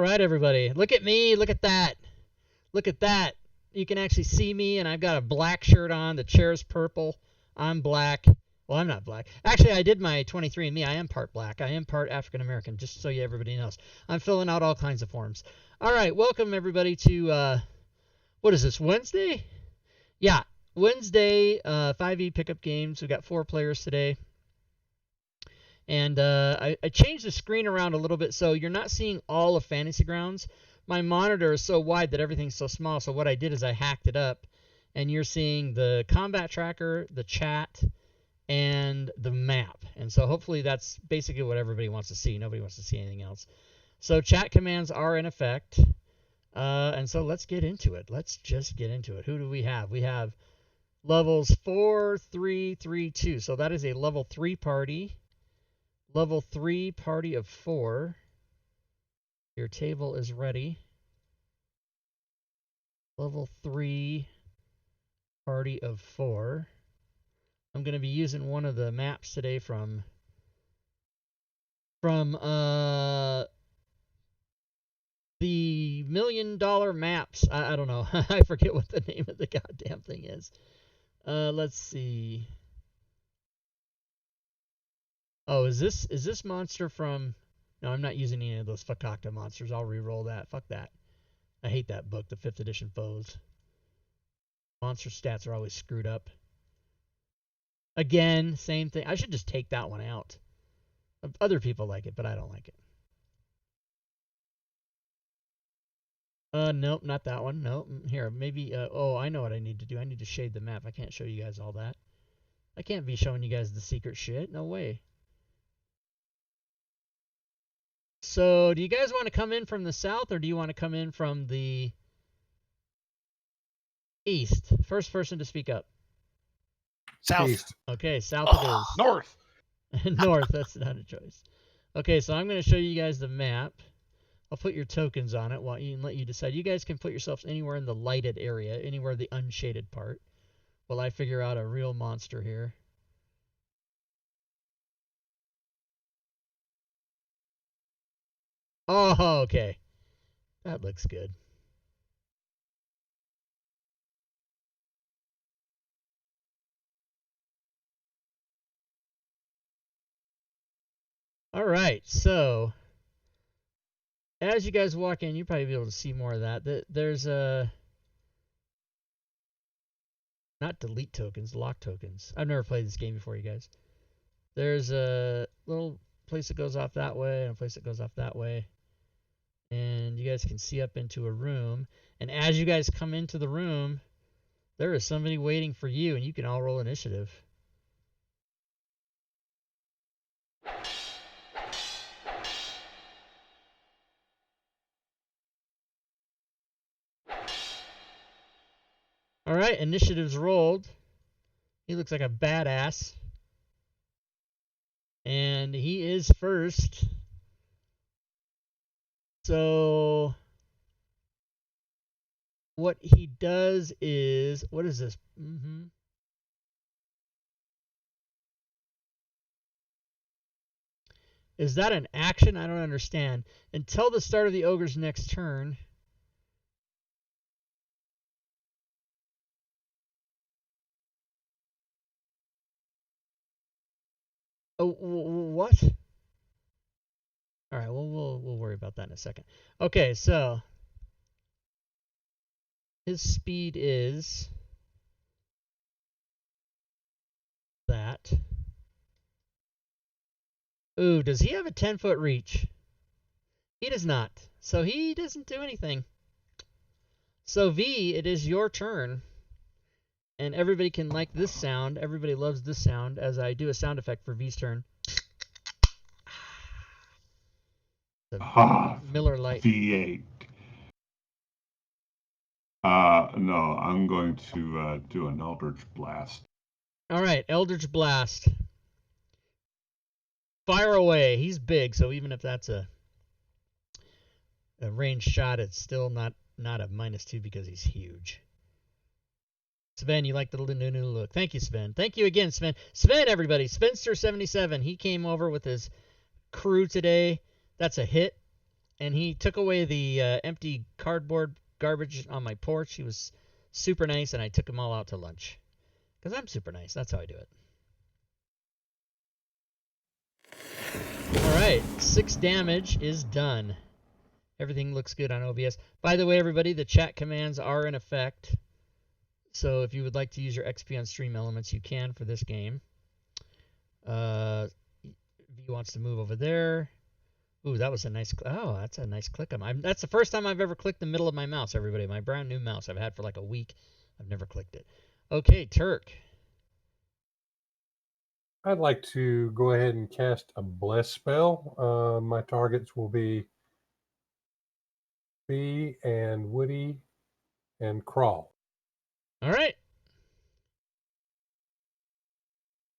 right, everybody. Look at me. Look at that. Look at that. You can actually see me, and I've got a black shirt on. The chair's purple. I'm black. Well, I'm not black. Actually, I did my 23andMe. I am part black. I am part African American, just so everybody knows. I'm filling out all kinds of forms. All right, welcome, everybody, to, what is this, Wednesday? Yeah, Wednesday, 5e pickup games. We've got 4 players today. And I changed the screen around a little bit so you're not seeing all of Fantasy Grounds. My monitor is so wide that everything's so small, so what I did is I hacked it up, and you're seeing the combat tracker, the chat, and the map. And so hopefully that's basically what everybody wants to see. Nobody wants to see anything else. So chat commands are in effect. And so let's get into it. Let's just get into it. Who do we have? We have levels 4, 3, 3, 2. So that is a level 3 party. Level 3 party of 4. Your table is ready. Level 3 party of 4. I'm going to be using one of the maps today from the $1 million maps. I don't know. I forget what the name of the goddamn thing is. Let's see. Oh, is this monster from... No, I'm not using any of those Fakakta monsters. I'll re-roll that. Fuck that. I hate that book, the 5th edition Foes. Monster stats are always screwed up. Again, same thing. I should just take that one out. Other people like it, but I don't like it. Nope, not that one. Nope. Here, maybe... oh, I know what I need to do. I need to shade the map. I can't show you guys all that. I can't be showing you guys the secret shit. No way. So, do you guys want to come in from the south, or do you want to come in from the east? First person to speak up. South. East. Okay, south it is. North. North, that's not a choice. Okay, so I'm going to show you guys the map. I'll put your tokens on it and let you decide. You guys can put yourselves anywhere in the lighted area, anywhere the unshaded part, while I figure out a real monster here. Oh, okay. That looks good. All right, so as you guys walk in, you'll probably be able to see more of that. There's a... Not delete tokens, lock tokens. I've never played this game before, you guys. There's a little place that goes off that way and a place that goes off that way. And you guys can see up into a room. And as you guys come into the room, there is somebody waiting for you, and you can all roll initiative. All right, initiative's rolled. He looks like a badass. And he is first. So what he does is, what is this? Is that an action? I don't understand. Until the start of the ogre's next turn. Oh, what? All right, well, we'll worry about that in a second. Okay, so his speed is that. Ooh, does he have a 10-foot reach? He does not. So he doesn't do anything. So V, it is your turn. And everybody can like this sound. Everybody loves this sound as I do a sound effect for V's turn. Miller Lite. V8. No, I'm going to do an Eldritch Blast. All right, Eldritch Blast. Fire away. He's big, so even if that's a ranged shot, it's still not a -2 because he's huge. Sven, you like the new look. Thank you, Sven. Thank you again, Sven. Sven, everybody. Spencer77. He came over with his crew today. That's a hit. and he took away the empty cardboard garbage on my porch. He was super nice, and I took him all out to lunch. Because I'm super nice. That's how I do it. Alright, 6 damage is done. Everything looks good on OBS. By the way, everybody, the chat commands are in effect. So if you would like to use your XP on Stream Elements, you can for this game. V wants to move over there. Ooh, that was a nice... Oh, that's a nice click. That's the first time I've ever clicked the middle of my mouse, everybody. My brand new mouse I've had for like a week. I've never clicked it. Okay, Turk. I'd like to go ahead and cast a Bless spell. My targets will be Bee and Woody and Crawl. All right.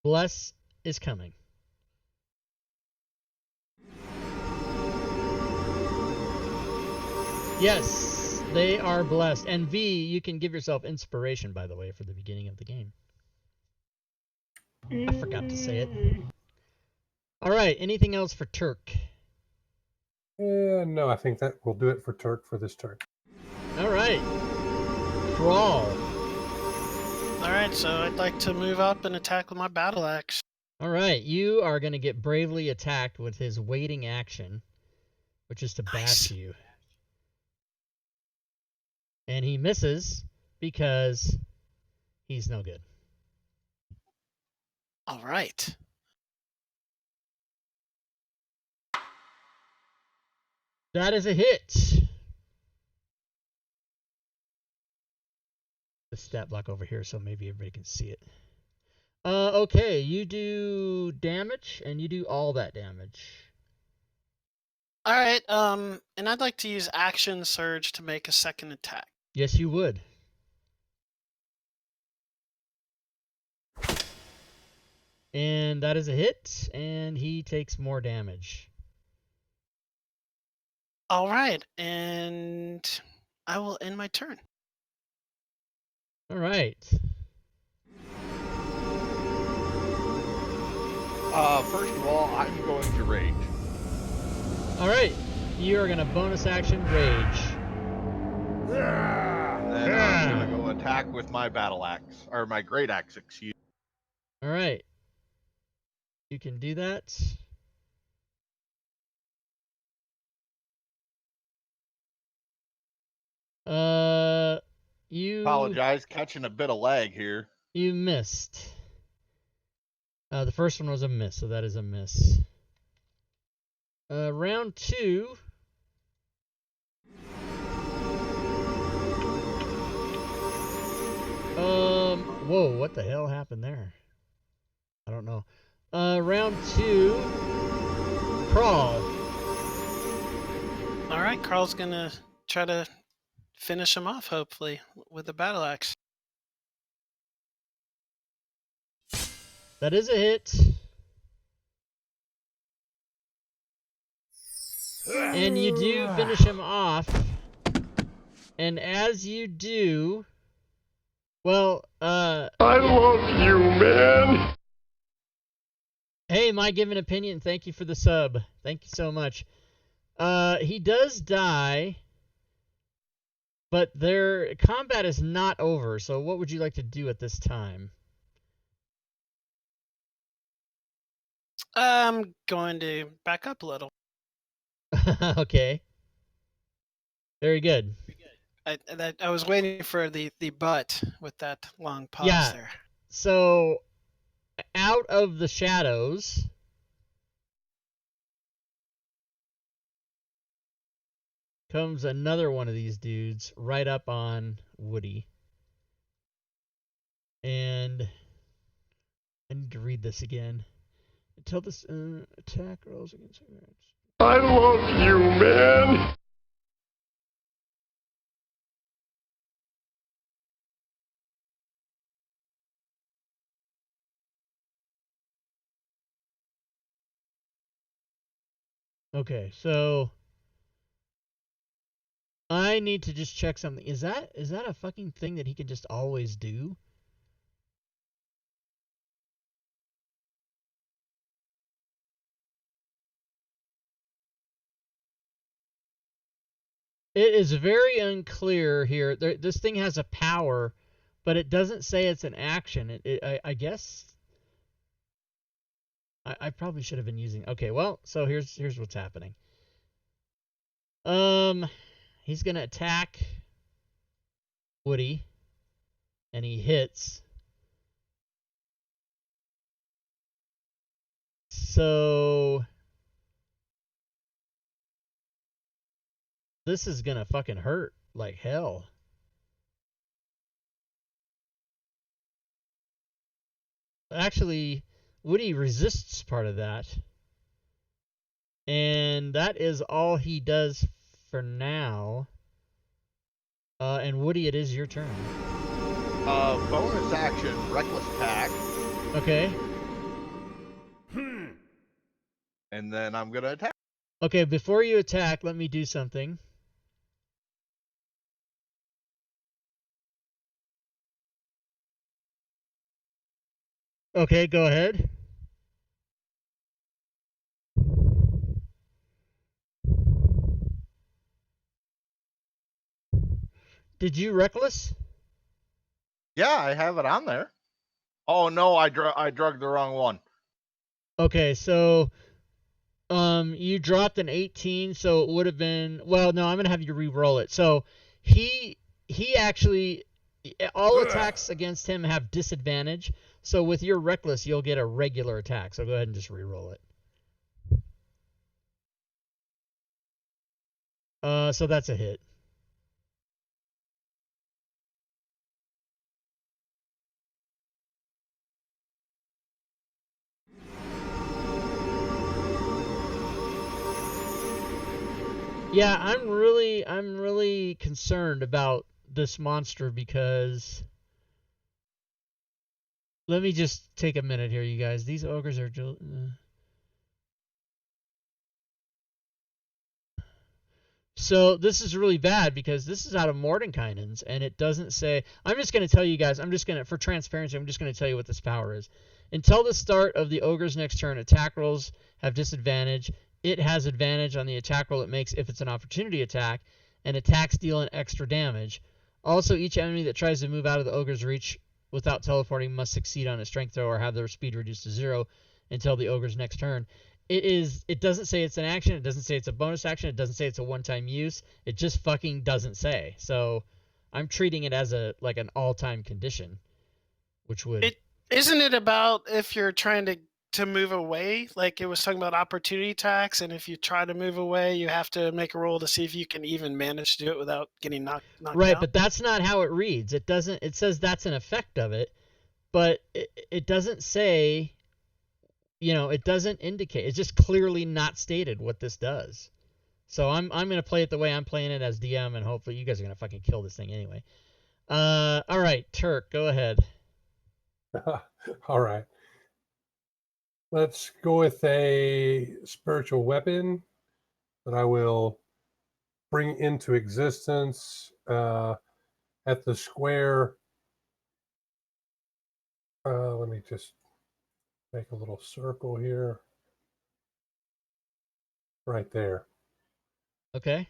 Bless is coming. Yes, they are blessed. And V, you can give yourself inspiration, by the way, for the beginning of the game. I forgot to say it. All right, anything else for Turk? No, I think that will do it for Turk for this turn. All right. Crawl. All right, so I'd like to move up and attack with my battle axe. All right, you are going to get bravely attacked with his waiting action, which is to bash you. And he misses because he's no good. All right. That is a hit. The stat block over here so maybe everybody can see it. Okay, you do damage, and you do all that damage. All right, and I'd like to use Action Surge to make a second attack. Yes, you would. And that is a hit, and he takes more damage. All right, and I will end my turn. All right. First of all, I'm going to rage. All right. You are going to bonus action rage. Then I'm going to go attack with my battle axe, or my great axe, excuse me. All right. You can do that. You Apologize, catching a bit of lag here. You missed. The first one was a miss, so that is a miss. Round 2. Whoa, what the hell happened there? I don't know. Round 2. Crawl. All right, Carl's gonna try to finish him off, hopefully, with the battle axe. That is a hit. And you do finish him off. And as you do, well, I love you, man. Hey, my given opinion, thank you for the sub. Thank you so much. He does die, but their combat is not over, so what would you like to do at this time? I'm going to back up a little. Okay. Very good. I was waiting for the butt with that long pause Yeah. there. So, out of the shadows, comes another one of these dudes right up on Woody. And I need to read this again. Until this attack rolls against I love you, man. Okay, so I need to just check something. Is that a fucking thing that he can just always do? It is very unclear here. This thing has a power, but it doesn't say it's an action. I guess I probably should have been using. Okay, well, so here's what's happening. He's gonna attack Woody, and he hits. So this is gonna fucking hurt like hell. Actually, Woody resists part of that. And that is all he does for now. And Woody, it is your turn. Bonus action, reckless attack. Okay. And then I'm gonna attack. Okay, before you attack, let me do something. Okay, go ahead. Did you reckless? Yeah, I have it on there. Oh no, I drug the wrong one. Okay, so you dropped an 18, so it would have been, well, no, I'm going to have you re-roll it. So he actually, all attacks against him have disadvantage. So with your reckless, you'll get a regular attack. So go ahead and just re-roll it. So that's a hit. Yeah, I'm really concerned about this monster because let me just take a minute here, you guys. These ogres are So this is really bad because this is out of Mordenkainen's and it doesn't say. I'm just going to tell you guys, for transparency, I'm just going to tell you what this power is. Until the start of the ogre's next turn, attack rolls have disadvantage. It has advantage on the attack roll it makes if it's an opportunity attack, and attacks deal an extra damage. Also, each enemy that tries to move out of the ogre's reach without teleporting must succeed on a strength throw or have their speed reduced to 0 until the ogre's next turn. It doesn't say it's an action. It doesn't say it's a bonus action. It doesn't say it's a one-time use. It just fucking doesn't say. So I'm treating it as an all-time condition, which would... Isn't it about if you're trying to move away? Like it was talking about opportunity attacks, and if you try to move away, you have to make a roll to see if you can even manage to do it without getting knocked right, out. But that's not how it reads. It doesn't. It says that's an effect of it, but it doesn't say... it doesn't indicate. It's just clearly not stated what this does. So I'm going to play it the way I'm playing it as DM, and hopefully you guys are going to fucking kill this thing anyway. All right, Turk, go ahead. All right. Let's go with a spiritual weapon that I will bring into existence at the square. Let me just make a little circle here. Right there. Okay.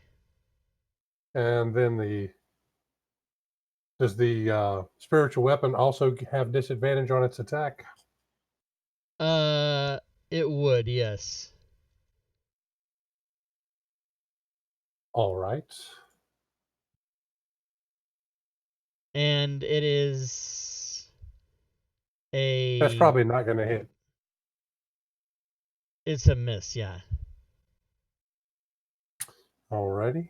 And then does the spiritual weapon also have disadvantage on its attack? It would, yes. All right. And it is a... That's probably not going to hit. It's a miss, yeah. Alrighty.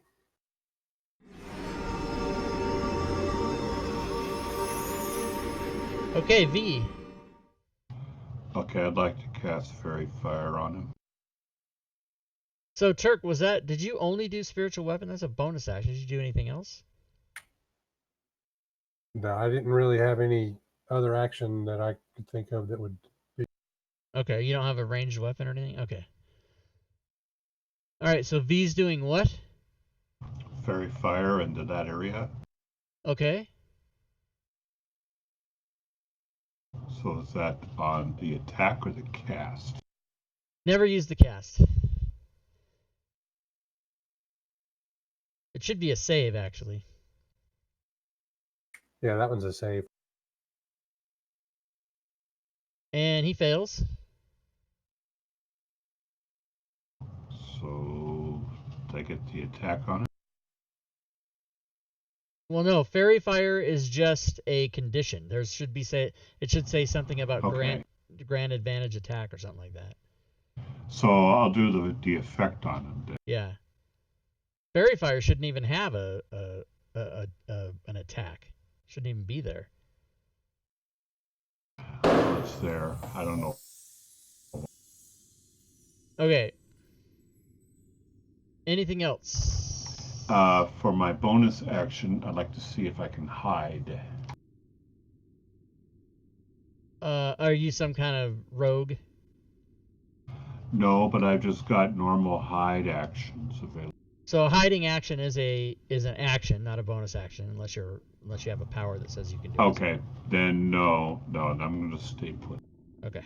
Okay, V. Okay, I'd like to cast Fairy Fire on him. So, Turk, did you only do spiritual weapon? That's a bonus action. Did you do anything else? No, I didn't really have any other action that I could think of that would be... Okay, you don't have a ranged weapon or anything? Okay. Alright, so V's doing what? Fairy Fire into that area. Okay. So is that on the attack or the cast? Never use the cast. It should be a save, actually. Yeah, that one's a save. And he fails. So I get the attack on it. Well, no, Fairy Fire is just a condition. There should be it should say something about Okay. grant advantage attack or something like that. So I'll do the effect on him then. Yeah. Fairy Fire shouldn't even have an attack. Shouldn't even be there. It's there. I don't know. Okay. Anything else? For my bonus action, I'd like to see if I can hide. Are you some kind of rogue? No, but I've just got normal hide actions available. So hiding action is an action, not a bonus action, unless you have a power that says you can do it. Okay, then no, I'm going to stay put. Okay.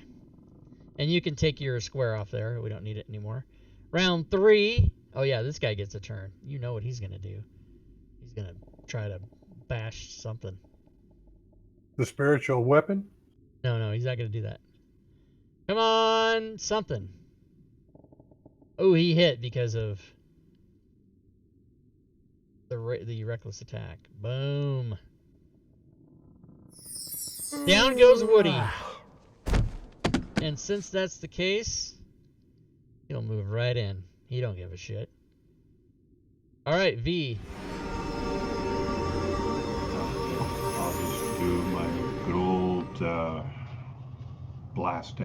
And you can take your square off there. We don't need it anymore. Round 3. Oh yeah, this guy gets a turn. You know what he's gonna do. He's gonna try to bash something. The spiritual weapon? No, he's not gonna do that. Come on, something. Oh, he hit because of the reckless attack. Boom. Down goes Woody. And since that's the case, he'll move right in. He don't give a shit. All right, V. I'll just do my good old blast.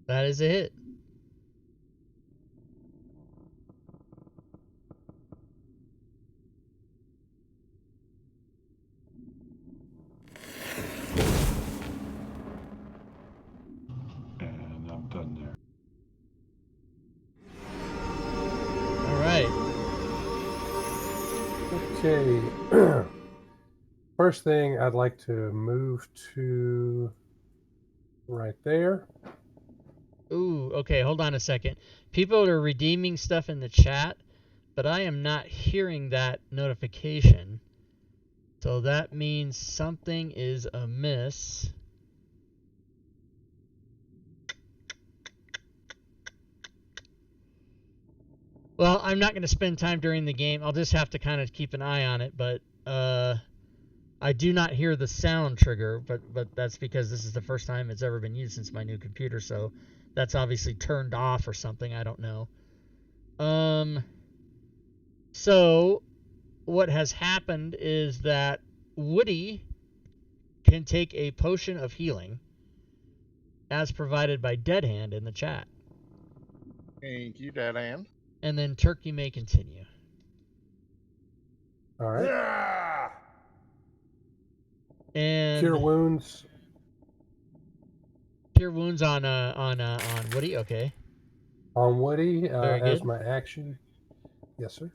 That is a hit. And I'm done there. All right. Okay. First thing, I'd like to move to right there. Ooh, okay, hold on a second. People are redeeming stuff in the chat, but I am not hearing that notification. So that means something is amiss. Well, I'm not going to spend time during the game. I'll just have to kind of keep an eye on it, but I do not hear the sound trigger, but that's because this is the first time it's ever been used since my new computer, so that's obviously turned off or something. I don't know. So what has happened is that Woody can take a potion of healing as provided by Dead Hand in the chat. Thank you, Dead Hand. And then Turkey may continue. All right. And Cure wounds. Cure wounds on Woody. Okay. On Woody Very as good. my action. Yes, sir.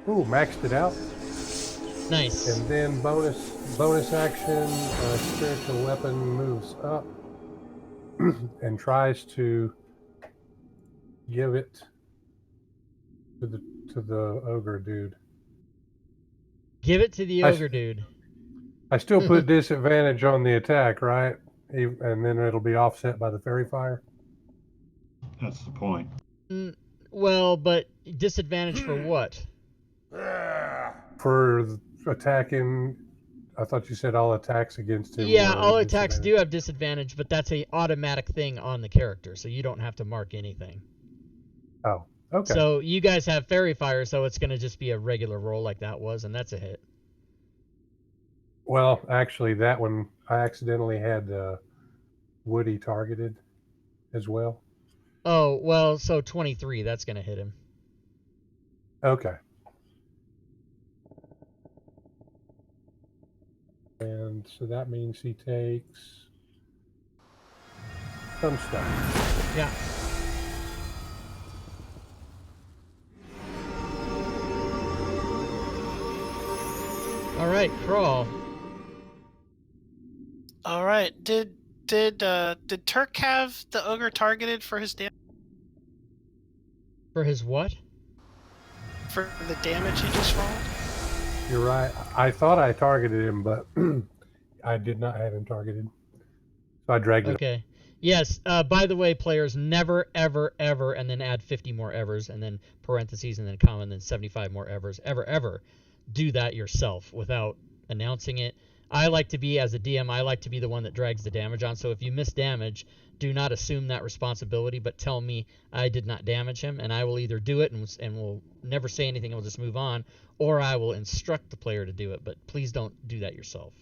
Ooh, maxed it out. Nice. And then bonus action, spiritual weapon moves up and tries to give it to the ogre dude. Give it to the ogre dude. I still put disadvantage on the attack, right? And then it'll be offset by the fairy fire. That's the point. Well, but disadvantage for what? For attacking, I thought you said all attacks against him. Yeah, were all attacks do disadvantage. have disadvantage, but that's a automatic thing on the character, so you don't have to mark anything. Oh, okay. So you guys have fairy fire, so it's going to just be a regular roll like that was, and that's a hit. Well, actually, that one I accidentally had Woody targeted as well. Oh, well, so 23, that's going to hit him. Okay. And so that means he takes some stuff. Yeah. All right, Crawl. All right. Did Turk have the ogre targeted for his For his what? for the damage he just rolled? You're right. I thought I targeted him, but I did not have him targeted. So I dragged it. Okay. Yes. By the way, players, never, ever, ever, and then add 50 more evers, and then parentheses, and then comma, and then 75 more evers. Ever, ever do that yourself without announcing it. I like to be, as a DM, I like to be the one that drags the damage on. So if you miss damage, do not assume that responsibility, but tell me I did not damage him, and I will either do it and we'll never say anything and we'll just move on, or I will instruct the player to do it. But please don't do that yourself.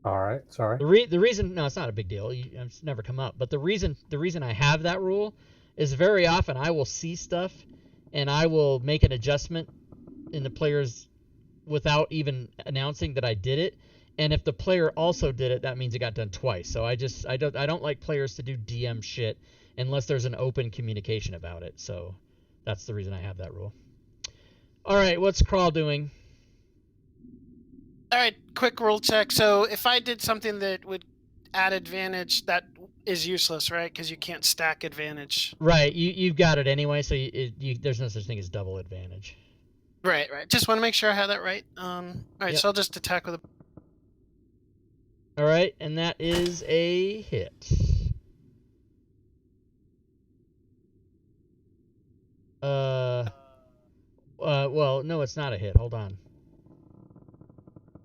All right. Sorry. The reason, no, it's not a big deal. It's never come up. But the reason I have that rule is very often I will see stuff and I will make an adjustment in the player's without even announcing that I did it. And if the player also did it, that means it got done twice. So I don't like players to do DM shit unless there's an open communication about it. So that's the reason I have that rule. All right, what's Crawl doing? All right, quick rule check. So if I did something that would add advantage, that is useless, right? Because you can't stack advantage. Right, you've got it anyway, so there's no such thing as double advantage. Right. Just want to make sure I have that right. All right, Yep. so I'll just attack with a... All right, and that is a hit. Well, no, it's not a hit. Hold on.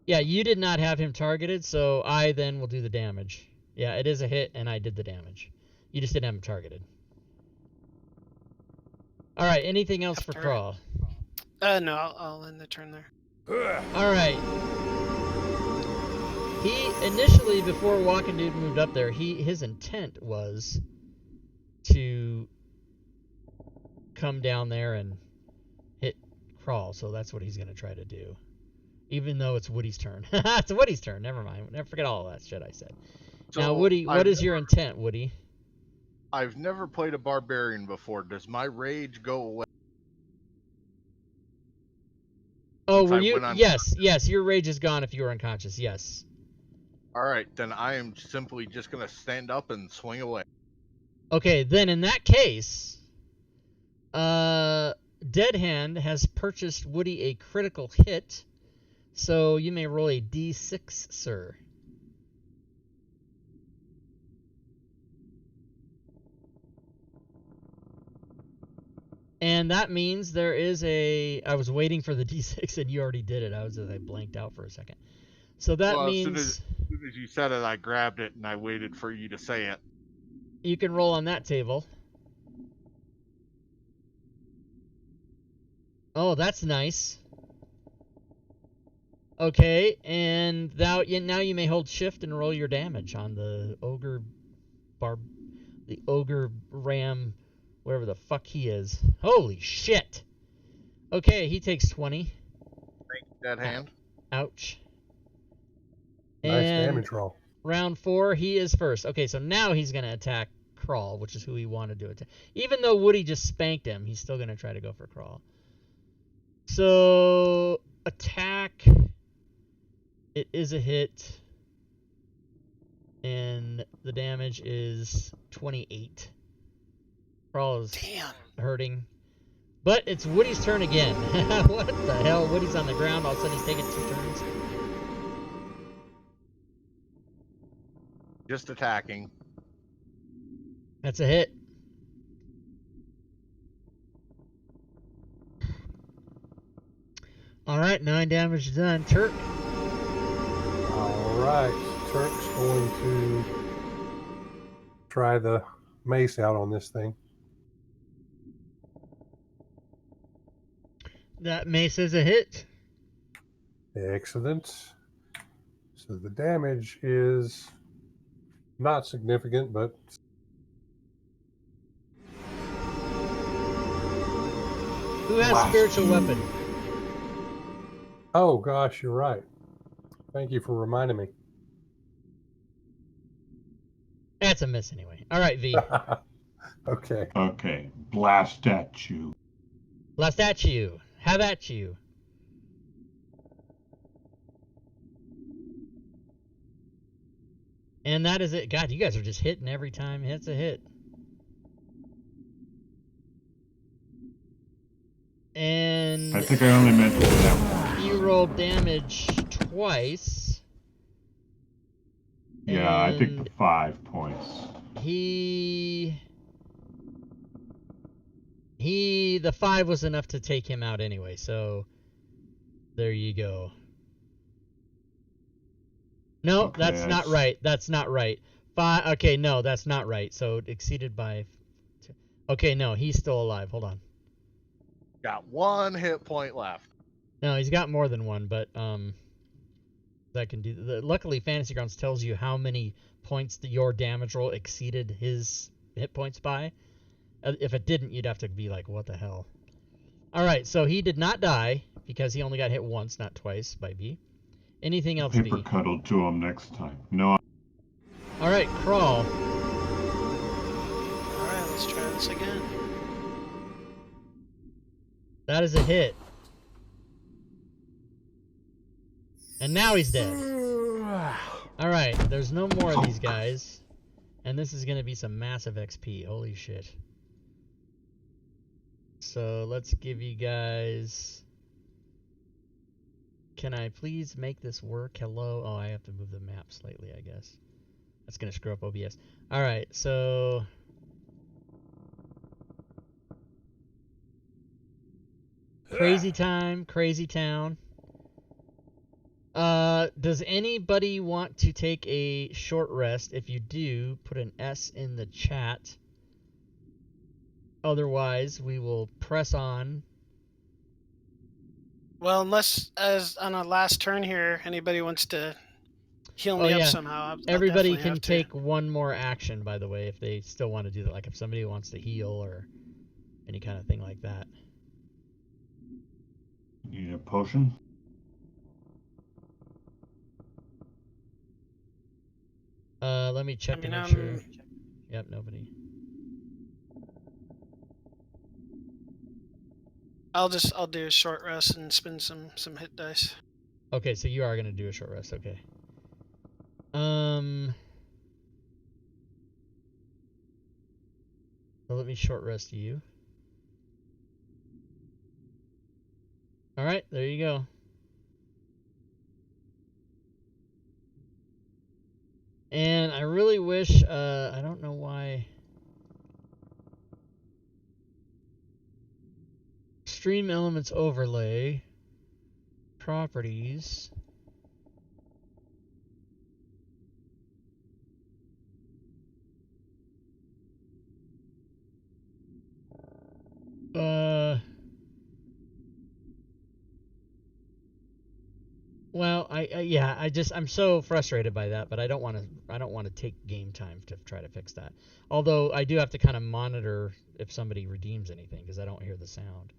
Yeah, you did not have him targeted, so I then will do the damage. Yeah, it is a hit, and I did the damage. You just didn't have him targeted. All right, anything else for Crawl? No, I'll end the turn there. All right. He initially, before Walking Dude moved up there, his intent was to come down there and hit Crawl, so that's what he's going to try to do. Even though it's Woody's turn. It's Woody's turn. Never mind. Never forget all that shit I said. So now, Woody, what is your intent, Woody? I've never played a barbarian before. Does my rage go away? Oh, were you? Yes, your rage is gone if you were unconscious. Yes. All right, then I am simply just going to stand up and swing away. Okay, then in that case, Dead Hand has purchased Woody a critical hit, so you may roll a d6, sir. And that means there is a... I was waiting for the d6 and you already did it. I blanked out for a second. So that means... As soon as you said it, I grabbed it and I waited for you to say it. You can roll on that table. Oh, that's nice. Okay, and now you may hold shift and roll your damage on the ogre ram, whatever the fuck he is. Holy shit. Okay, he takes 20. Thank you, Dead Hand. Ouch. Nice And damage roll. round 4, he is first. Okay, so now he's going to attack Crawl, which is who he wanted to attack. Even though Woody just spanked him, he's still going to try to go for Crawl. So, attack. It is a hit. And the damage is 28. Crawl is hurting. But it's Woody's turn again. What the hell? Woody's on the ground. All of a sudden he's taking 2 turns. Just attacking. That's a hit. Alright, 9 damage done. Turk. Alright, Turk's going to try the mace out on this thing. That mace is a hit. Excellent. So the damage is not significant, but... Who has spiritual weapon? Oh gosh, you're right. Thank you for reminding me. That's a miss anyway. Alright, V. Okay. Okay, blast at you. Blast at you. Have at you. And that is it. God, you guys are just hitting every time it's a hit. And I think I only mentioned that. you rolled damage twice. Yeah, I think and the 5 points. The 5 was enough to take him out anyway, so there you go. No, Okay, that's not right. That's not right. 5. Okay, no, that's not right. So exceeded by. Okay, no, he's still alive. Hold on. Got 1 hit point left. No, he's got more than one, but that can do. Luckily, Fantasy Grounds tells you how many points that your damage roll exceeded his hit points by. If it didn't, you'd have to be like, what the hell? All right, so he did not die because he only got hit once, not twice by B. Anything else, Paper B? cuddle to him next time. No. All right, Crawl. All right, let's try this again. That is a hit. And now he's dead. All right, there's no more of these guys. And this is going to be some massive XP. Holy shit. So let's give you guys... Can I please make this work? Hello? Oh, I have to move the map slightly, I guess. That's going to screw up OBS. All right, so... Crazy time, crazy town. Does anybody want to take a short rest? If you do, put an S in the chat. Otherwise, we will press on. Well, unless as on a last turn here, anybody wants to heal me up somehow. I'll Everybody definitely can have to. take one more action, by the way, if they still want to do that. Like if somebody wants to heal or any kind of thing like that. Need a potion? Let me check to make I'm- sure. Yep, nobody. I'll do a short rest and spin some hit dice. Okay, so you are gonna do a short rest. Okay. So let me short rest you. All right, there you go. And I really wish, I don't know why. Stream Elements Overlay. Properties. Well, I'm so frustrated by that, but I don't want to take game time to try to fix that. Although I do have to kind of monitor if somebody redeems anything because I don't hear the sound.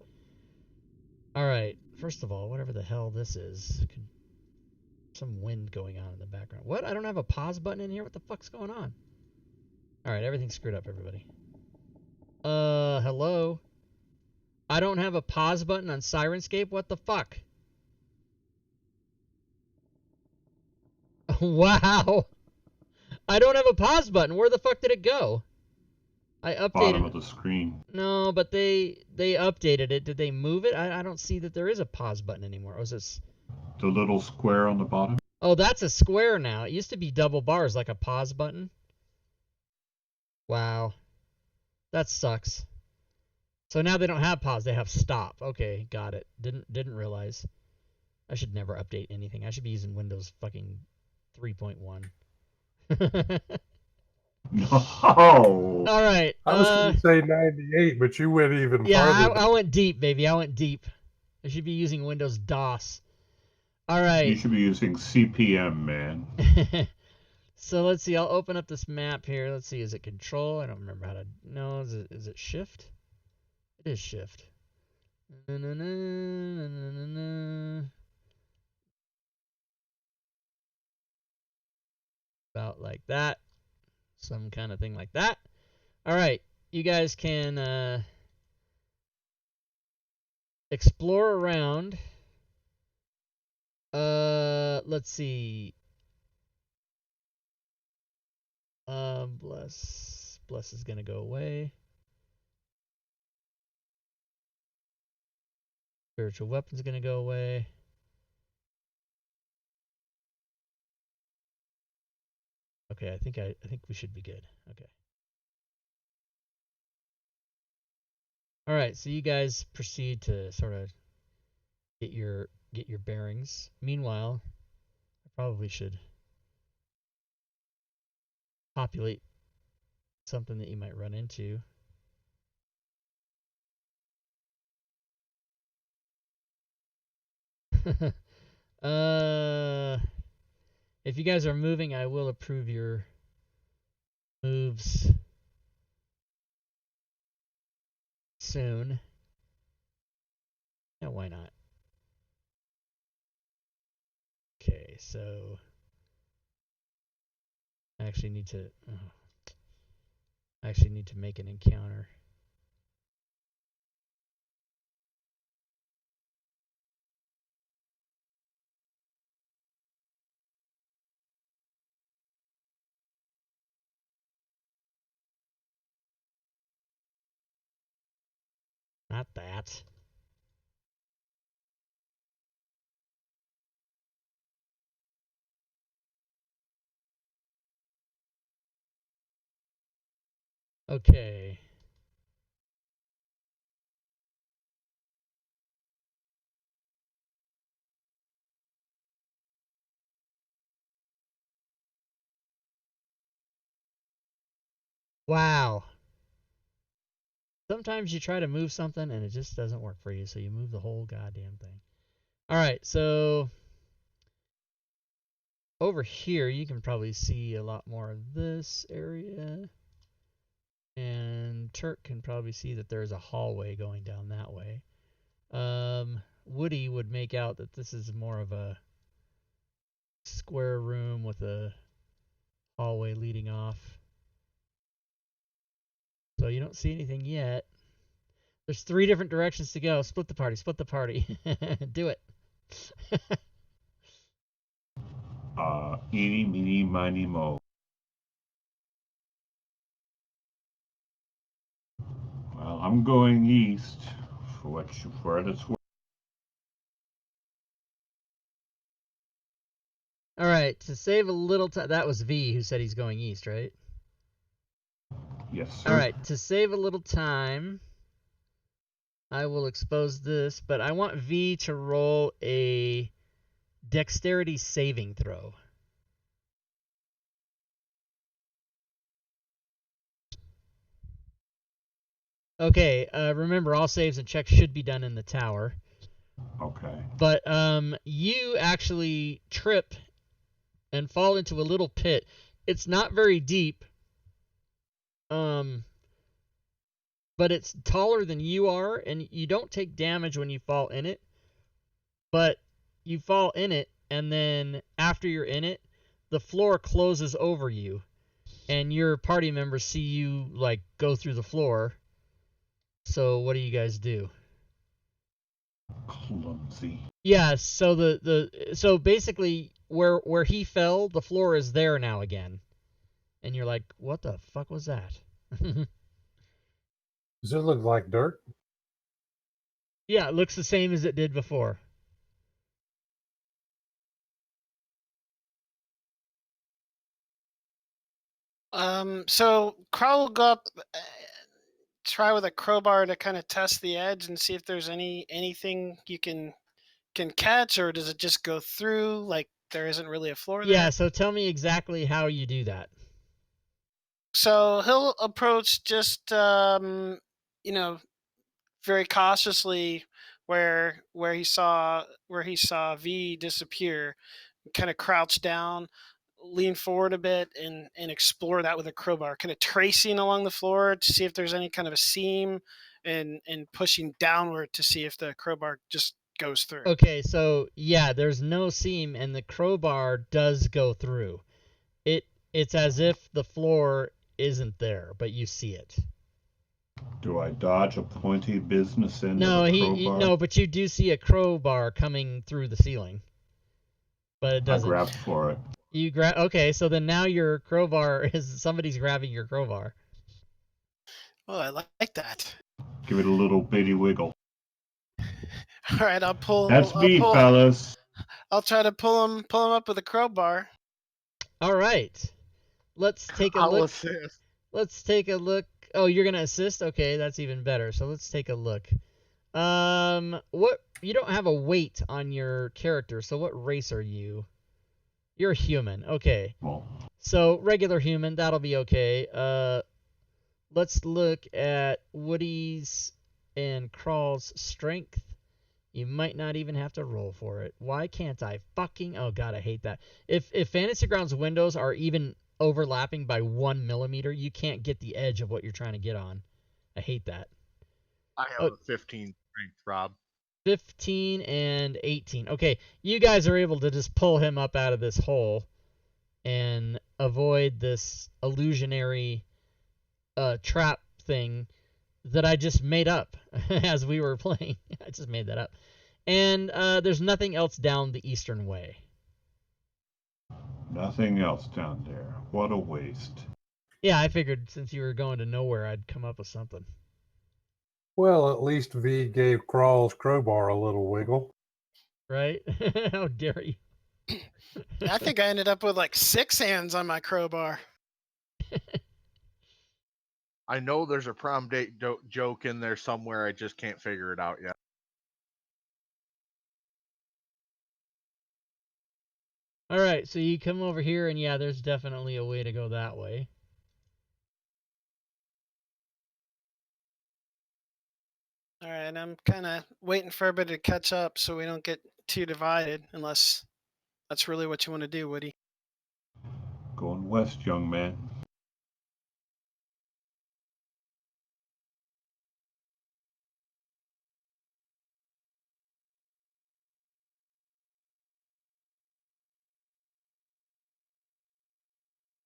All right, first of all, whatever the hell this is, some wind going on in the background. What? I don't have a pause button in here. What the fuck's going on? All right, everything's screwed up, everybody. Hello. I don't have a pause button on Sirenscape. What the fuck? Wow. I don't have a pause button. Where the fuck did it go? I updated. Bottom of the screen. No, but they updated it. Did they move it? I don't see that there is a pause button anymore. Oh, is this... The little square on the bottom? Oh, that's a square now. It used to be double bars like a pause button. Wow. That sucks. So now they don't have pause, they have stop. Okay, got it. Didn't realize. I should never update anything. I should be using Windows fucking 3.1. No. All right. I was going to say 98, but you went even Yeah, farther. I went deep, baby. I went deep. I should be using Windows DOS. All right. You should be using CPM, man. So let's see. I'll open up this map here. Let's see. Is it Control? I don't remember how to. No. Is it Shift? It is Shift. About like that. Some kind of thing like that. All right. You guys can explore around. Let's see. Bless is gonna go away. Spiritual weapon's gonna go away. Okay, I think we should be good. Okay. All right, so you guys proceed to sort of get your bearings. Meanwhile, I probably should populate something that you might run into. If you guys are moving, I will approve your moves soon. Yeah, why not? Okay, so I actually need to make an encounter. Not that. Okay. Wow. Sometimes you try to move something and it just doesn't work for you, so you move the whole goddamn thing. All right, so over here you can probably see a lot more of this area. And Turk can probably see that there's a hallway going down that way. Woody would make out that this is more of a square room with a hallway leading off. So you don't see anything yet. There's 3 different directions to go. Split the party. Split the party. Do it. Eeny, meeny, miny, mo. Well, I'm going east for it's worth. All right, to save a little time. That was V who said he's going east, right? Yes, sir. All right, to save a little time, I will expose this, but I want V to roll a dexterity saving throw. Okay, remember all saves and checks should be done in the tower. Okay. But you actually trip and fall into a little pit. It's not very deep. But it's taller than you are, and you don't take damage when you fall in it. But you fall in it, and then after you're in it, the floor closes over you, and your party members see you like go through the floor. So what do you guys do? Clumsy. Yeah, so so basically where he fell, the floor is there now again. And you're like, what the fuck was that? Does it look like dirt? Yeah, it looks the same as it did before. So Carl will go up, try with a crowbar to kind of test the edge and see if there's anything you can catch, or does it just go through like there isn't really a floor there? Yeah, so tell me exactly how you do that. So he'll approach just very cautiously where he saw V disappear, kind of crouch down, lean forward a bit, and explore that with a crowbar, kind of tracing along the floor to see if there's any kind of a seam, and pushing downward to see if the crowbar just goes through. Okay, so yeah, there's no seam and the crowbar does go through. It's as if the floor isn't there, but you see it. Do I dodge a pointy business end No, of a crowbar? no, but you do see a crowbar coming through the ceiling. But it I doesn't. grab for it. You grab. Okay, so then now your crowbar is somebody's grabbing your crowbar. Oh, I like that. Give it a little bitty wiggle. All right, I'll pull. That's I'll me, pull. fellas. I'll try to pull him up with a crowbar. All right. Let's take a I'll look. assist. Let's take a look. Oh, you're gonna assist? Okay, that's even better. So let's take a look. What? You don't have a weight on your character, so what race are you? You're a human. Okay. Well, So regular human, that'll be okay. Let's look at Woody's and Crawl's strength. You might not even have to roll for it. Why can't I fucking... Oh, God, I hate that. If Fantasy Grounds windows are even overlapping by 1 millimeter, you can't get the edge of what you're trying to get on. I hate that. I have a 15 strength, Rob. 15 and 18. Okay, you guys are able to just pull him up out of this hole and avoid this illusionary trap thing that I just made up as we were playing. I just made that up. And there's nothing else down the eastern way. nothing else down there. What a waste. Yeah, I figured since you were going to nowhere, I'd come up with something. Well, at least V gave Crawl's crowbar a little wiggle. Right? How dare you? I think I ended up with like 6 hands on my crowbar. I know there's a prom date joke in there somewhere. I just can't figure it out yet. All right, so you come over here, and yeah, there's definitely a way to go that way. All right, I'm kind of waiting for everybody to catch up so we don't get too divided, unless that's really what you want to do, Woody. Going west, young man.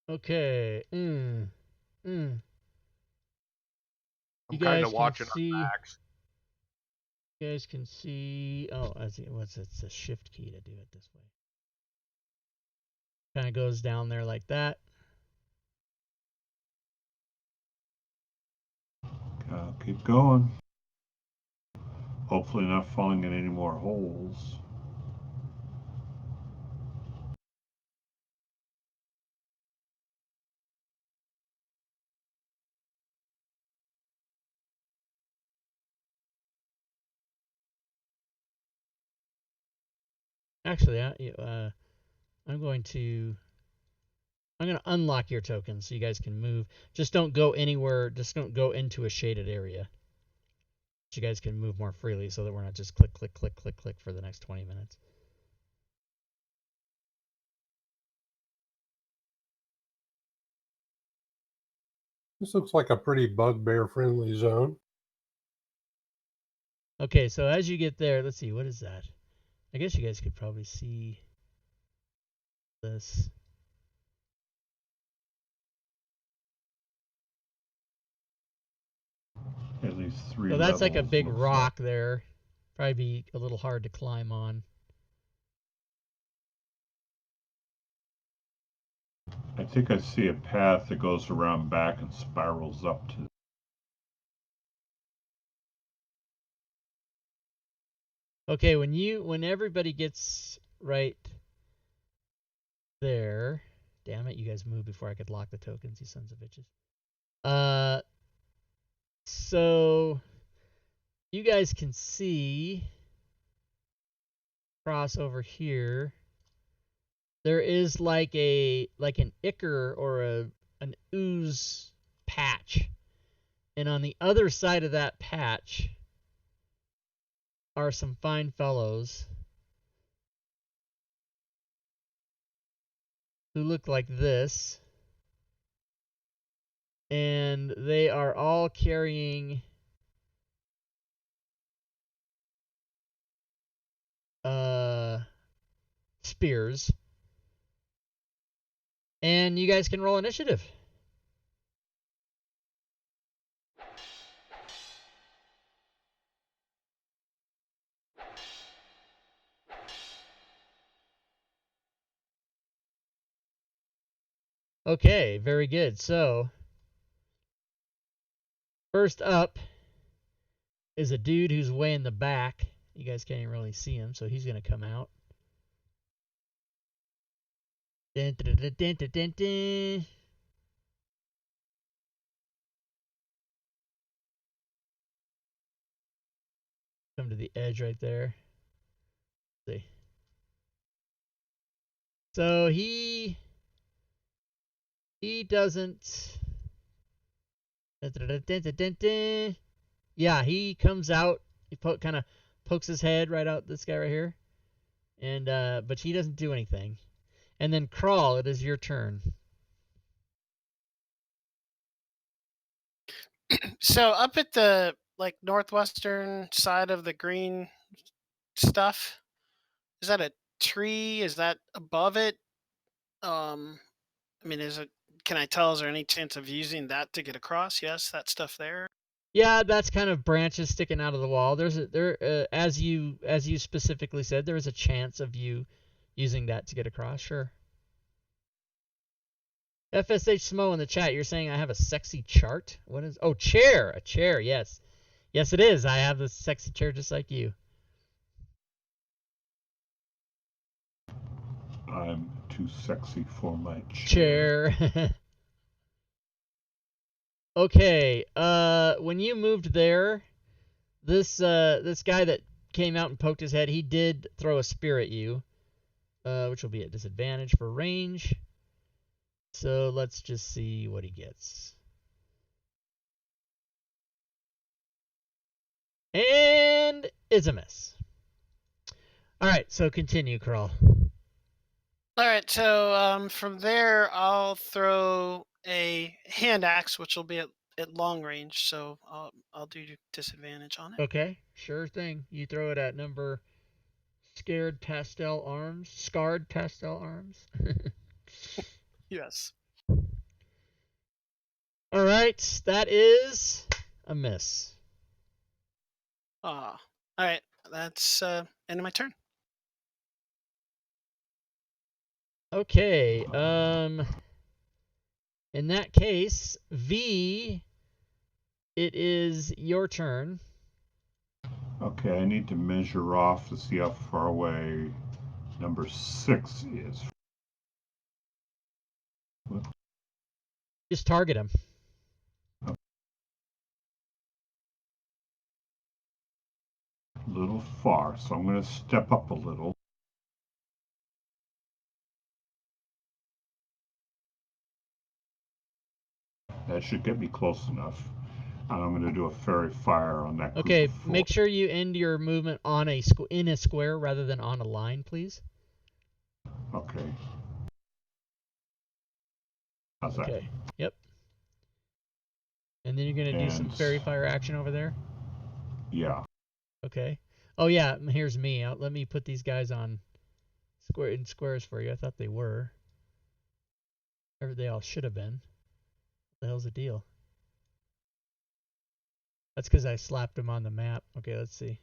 Okay. I'm You kind guys of can watching see. our backs. You guys can see. Oh, I see. What's it? It's a shift key to do it this way. Kind of goes down there like that. Keep going. Hopefully not falling in any more holes. Actually, I'm going to unlock your tokens so you guys can move. Just don't go anywhere. Just don't go into a shaded area. So you guys can move more freely so that we're not just click, click, click, click, click for the next 20 minutes. This looks like a pretty bugbear-friendly zone. Okay, so as you get there, let's see, what is that? I guess you guys could probably see this. At least 3 So that's like a levels, big looks rock there. Probably be a little hard to climb on. I think I see a path that goes around back and spirals up to. Okay, when everybody gets right there, damn it, you guys moved before I could lock the tokens, you sons of bitches. So you guys can see across over here. There is like an ichor or an ooze patch, and on the other side of that patch are some fine fellows who look like this, and they are all carrying spears, and you guys can roll initiative. Okay, very good. So, first up is a dude who's way in the back. You guys can't even really see him, so he's going to come out. Dun, dun, dun, dun, dun, dun, dun. Come to the edge right there. Let's see. So he doesn't. Dun, dun, dun, dun, dun, dun, dun. Yeah, he comes out. He kind of pokes his head right out this guy right here, and but he doesn't do anything. And then Crawl, it is your turn. So up at the like northwestern side of the green stuff, is that a tree? Is that above it? I mean, is it? Can I tell? Is there any chance of using that to get across? Yes, that stuff there. Yeah, that's kind of branches sticking out of the wall. There's as you specifically said, there is a chance of you using that to get across. Sure. FSH Smo in the chat, you're saying I have a sexy chart? What is? Oh, chair. A chair. Yes. Yes, it is. I have this sexy chair just like you. I'm too sexy for my chair. Okay. When you moved there, this guy that came out and poked his head, he did throw a spear at you, which will be at disadvantage for range. So let's just see what he gets. And it's a miss. All right, so continue, Crawl. All right, so from there, I'll throw a hand axe, which will be at long range. So I'll do disadvantage on it. Okay, sure thing. You throw it at number scarred pastel arms. Yes. All right, that is a miss. All right, that's end of my turn. Okay, in that case, V, it is your turn. Okay, I need to measure off to see how far away number 6 is. Just target him. A little far, so I'm going to step up a little. That should get me close enough. And I'm going to do a fairy fire on that group Okay, of 4. make sure you end your movement on in a square rather than on a line, please. Okay. How's Okay. that? Yep. And then you're gonna do some fairy fire action over there. Yeah. Okay. Oh yeah, here's me. Let me put these guys on squares for you. I thought they were. Or they all should have been. What the hell's the deal? That's because I slapped them on the map. Okay, let's see.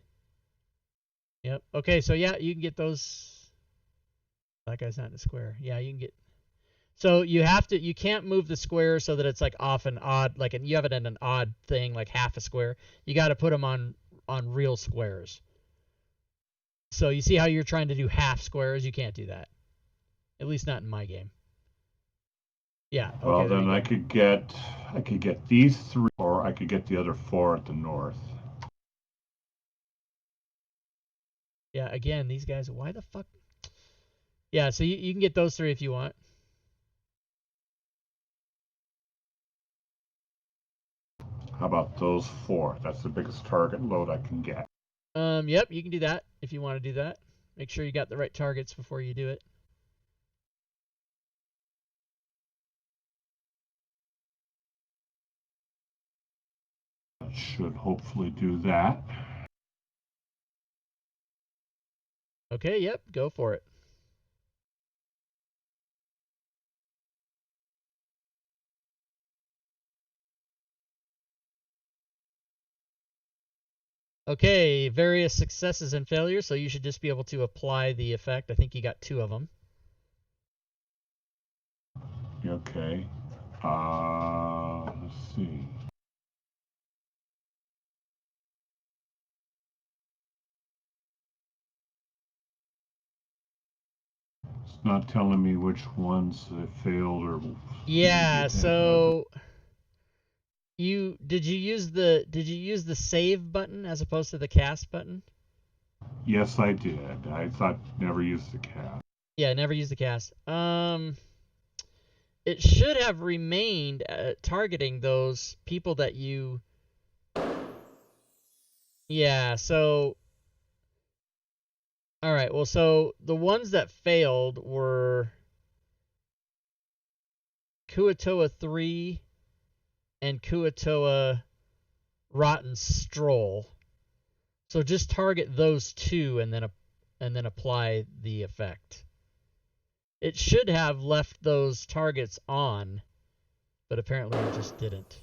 Yep. Okay, so yeah, you can get those. That guy's not in a square. Yeah, you can get. So you can't move the square so that it's like off an odd, like you have it in an odd thing, like half a square. You got to put them on real squares. So you see how you're trying to do half squares? You can't do that. At least not in my game. Yeah. Okay, Well, then I could get these 3, or I could get the other 4 at the north. Yeah. Again, these guys. Why the fuck? Yeah. So you can get those 3 if you want. How about those 4? That's the biggest target load I can get. Yep, you can do that if you want to do that. Make sure you got the right targets before you do it. That should hopefully do that. Okay, yep, go for it. Okay, various successes and failures, so you should just be able to apply the effect. I think you got 2 of them. Okay. Let's see. It's not telling me which ones have failed or. Yeah, so did you use the save button as opposed to the cast button? Yes, I did. I thought never used the cast. Yeah, never use the cast. It should have remained targeting those people that you. Yeah, so. All right, well, so the ones that failed were Kuatoa 3 and Kuatoa Rotten Stroll. So just target those two and then apply the effect. It should have left those targets on, but apparently it just didn't.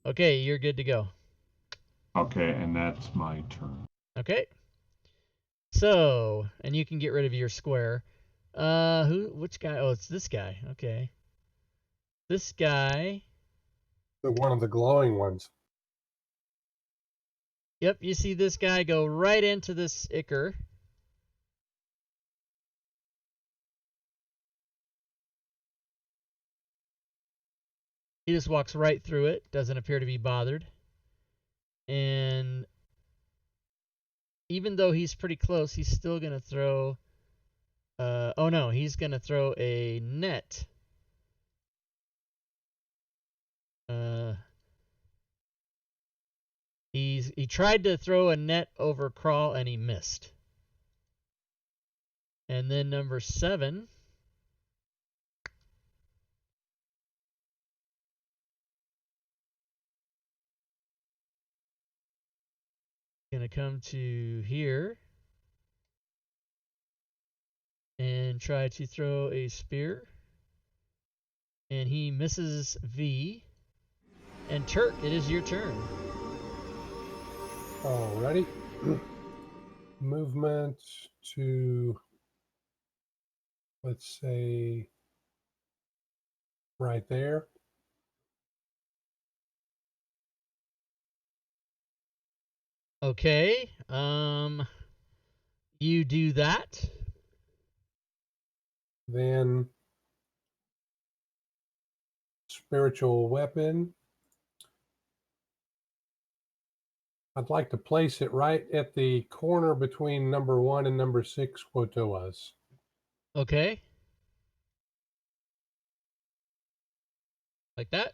Okay, you're good to go. Okay, and that's my turn. Okay. So, and you can get rid of your square. Which guy? Oh, it's this guy. Okay. This guy. One of the glowing ones. Yep, you see this guy go right into this Ichor. He just walks right through it, doesn't appear to be bothered. And even though he's pretty close, he's still going to throw... oh no, he's going to throw a net. He tried to throw a net over Crawl and he missed. And then number 7... Gonna come to here and try to throw a spear, and he misses V. And Turk, it is your turn. Alrighty. Movement to, let's say, right there. Okay. You do that. Then spiritual weapon. I'd like to place it right at the corner between number 1 and number 6 Kuatoas. Okay. Like that?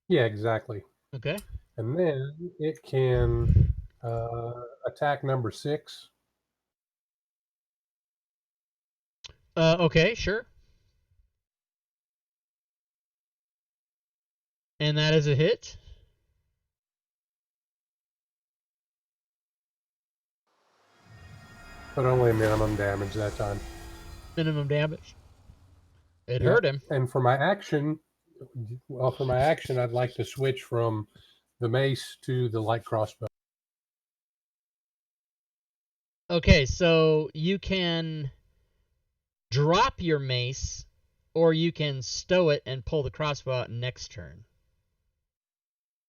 Yeah, exactly. Okay. And then it can attack number 6. Okay, sure. And that is a hit. But only minimum damage that time. Minimum damage. It hurt him. And for my action, I'd like to switch from the mace to the light crossbow. Okay, so you can drop your mace, or you can stow it and pull the crossbow out next turn.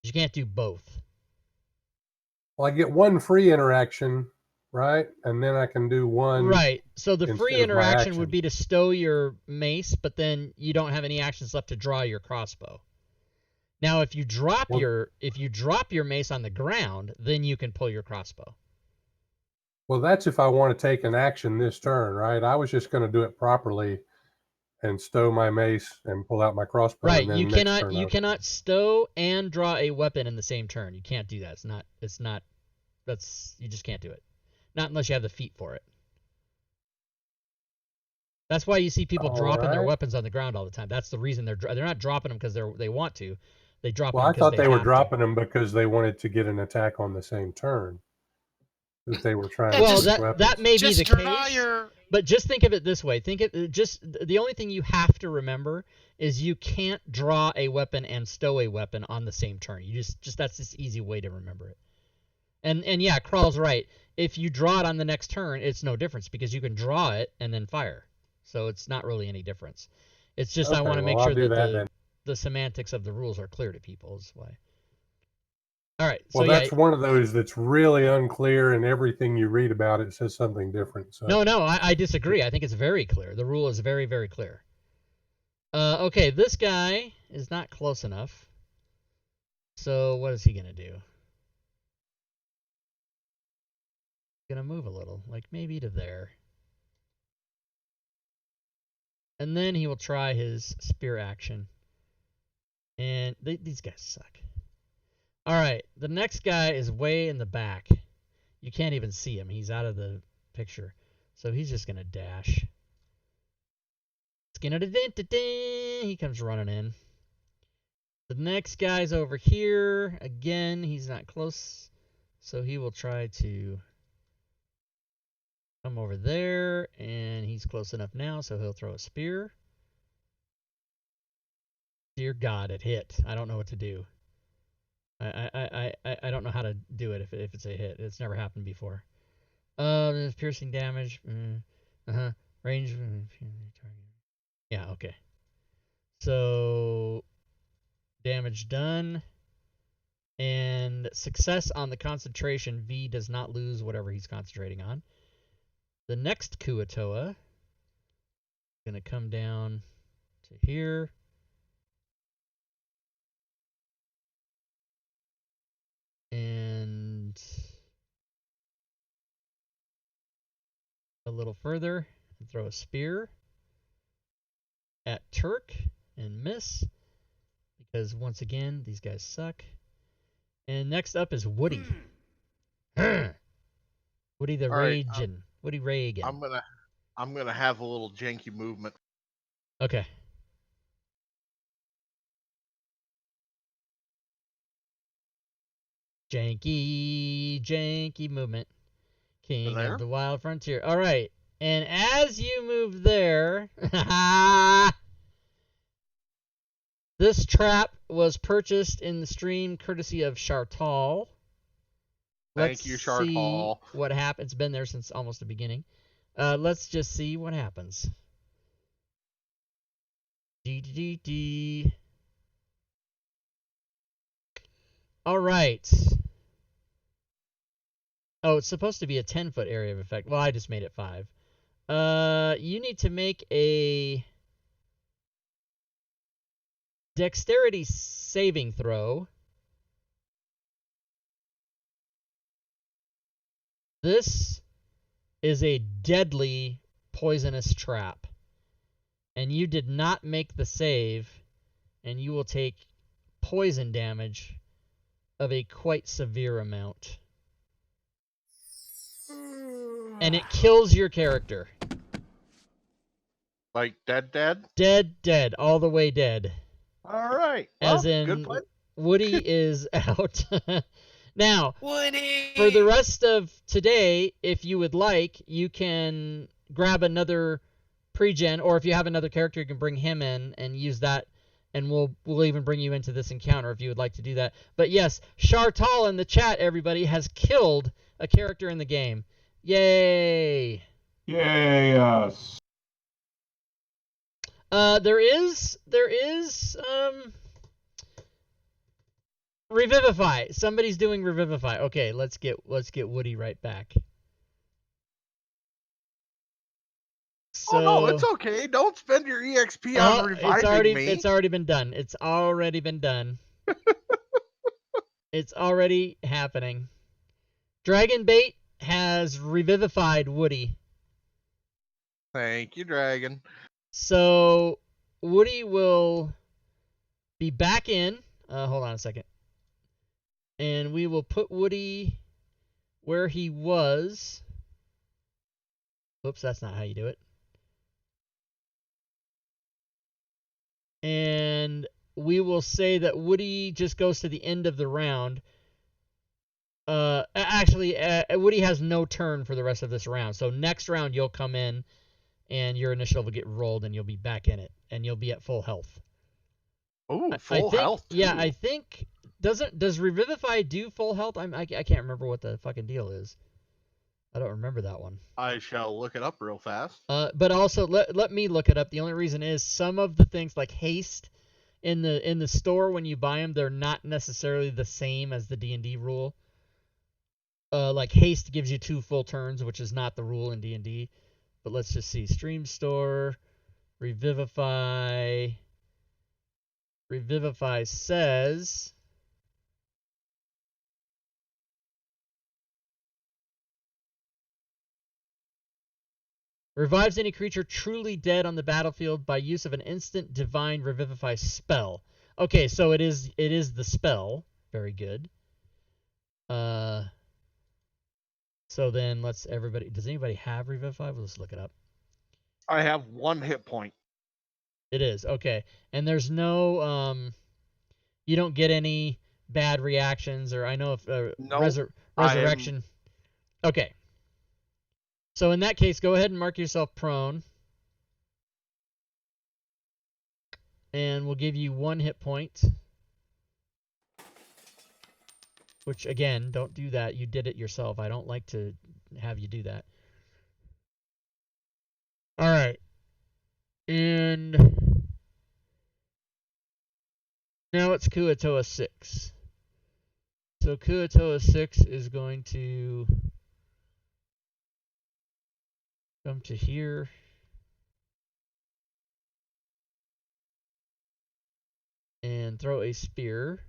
You can't do both. Well, I get one free interaction, right? And then I can do one. Right. So the free instead of my interaction action. would be to stow your mace, but then you don't have any actions left to draw your crossbow. Now, if you drop your mace on the ground, then you can pull your crossbow. Well, that's if I want to take an action this turn, right? I was just going to do it properly and stow my mace and pull out my crossbow. Right. And then You next cannot turn you cannot stow and draw a weapon in the same turn. You can't do that. You just can't do it. Not unless you have the feat for it. That's why you see people dropping their weapons on the ground all the time. That's the reason they're not dropping them because they want to. They drop them. Well, I thought they were dropping them. them because they wanted to get an attack on the same turn that they were trying to. Well, that may be the case. Your... But just think of it this way. The only thing you have to remember is you can't draw a weapon and stow a weapon on the same turn. You just that's this easy way to remember it. And yeah, Crawl's right. If you draw it on the next turn, it's no difference because you can draw it and then fire. So it's not really any difference. It's just I want to make I'll sure do that the semantics of the rules are clear to people is why. All right. So Well, that's one of those that's really unclear, and everything you read about it says something different. So. No, I disagree. I think it's very clear. The rule is very, very clear. Okay, this guy is not close enough. So what is he going to do? Going to move a little, like maybe to there. And then he will try his spear action. And these guys suck. All right, the next guy is way in the back. You can't even see him. He's out of the picture. So he's just going to dash. He comes running in. The next guy's over here. Again, he's not close. So he will try to come over there. And he's close enough now, so he'll throw a spear. Dear God, it hit. I don't know what to do. I don't know how to do it if it's a hit. It's never happened before. Piercing damage. Range. Yeah, okay. So, damage done. And success on the concentration. V does not lose whatever he's concentrating on. The next Kuo-toa is going to come down to here. And a little further and throw a spear at Turk and miss because once again these guys suck. And next up is Woody. Woody the Ragin. Woody Reagan. I'm gonna have a little janky movement. Okay. Janky movement. King of the Wild Frontier. All right. And as you move there, this trap was purchased in the stream courtesy of Shartal. Thank you, Shartal. See what happens. It's been there since almost the beginning. Let's just see what happens. All right. Oh, it's supposed to be a 10-foot area of effect. Well, I just made it 5. You need to make a dexterity saving throw. This is a deadly poisonous trap. And you did not make the save, and you will take poison damage of a quite severe amount. And it kills your character. Like dead? Dead. All the way dead. All right. As well, in, good play. Woody is out. Now, Woody! for the rest of today, if you would like, you can grab another pre-gen, or if you have another character, you can bring him in and use that, and we'll even bring you into this encounter if you would like to do that. But yes, Shartal in the chat, everybody, has killed a character in the game. Yay! Yay, us. There is Revivify. Somebody's doing Revivify. Okay, let's get Woody right back. So, oh no, it's okay. Don't spend your EXP on reviving me. It's already been done. It's already been done. It's already happening. Dragonbait has revivified Woody. Thank you, Dragon. So Woody will be back in. Hold on a second. And we will put Woody where he was. Oops, that's not how you do it. And we will say that Woody just goes to the end of the round. Actually, Woody has no turn for the rest of this round. So next round, you'll come in, and your initiative will get rolled, and you'll be back in it, and you'll be at full health. Oh, full health. Yeah, too. I think does Revivify do full health? I can't remember what the fucking deal is. I don't remember that one. I shall look it up real fast. But also let me look it up. The only reason is some of the things like haste in the store when you buy them, they're not necessarily the same as the D&D rule. Like haste gives you 2 full turns, which is not the rule in D&D. But let's just see. Stream Store, Revivify. Revivify says revives any creature truly dead on the battlefield by use of an instant divine revivify spell. Okay, so it is the spell. Very good. So then does anybody have Revivify? Let's look it up. I have 1 hit point. It is, okay. And there's no, you don't get any bad reactions, or I know if Resurrection. Okay. So in that case, go ahead and mark yourself prone. And we'll give you 1 hit point. Which, again, don't do that. You did it yourself. I don't like to have you do that. All right. And now it's Kuo-toa 6. So Kuo-toa 6 is going to come to here. And throw a spear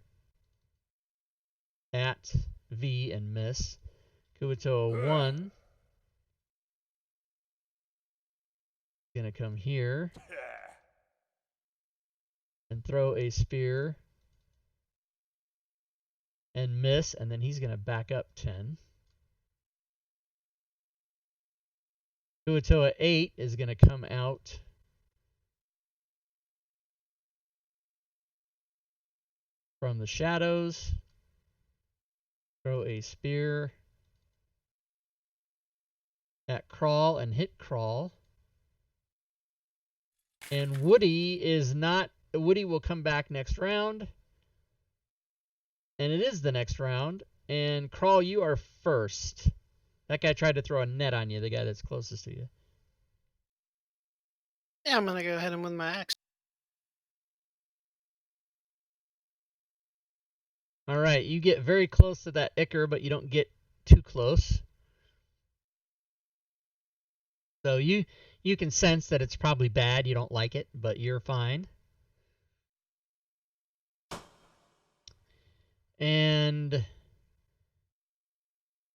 at V and miss. Kuo-toa 1 is going to come here and throw a spear and miss, and then he's going to back up 10. Kuo-toa 8 is going to come out from the shadows, throw a spear at Crawl and hit Crawl. And Woody will come back next round. And it is the next round. And Crawl, you are first. That guy tried to throw a net on you, the guy that's closest to you. Yeah, I'm gonna go hit him with my axe. All right, you get very close to that Ichor, but you don't get too close. So you can sense that it's probably bad. You don't like it, but you're fine. And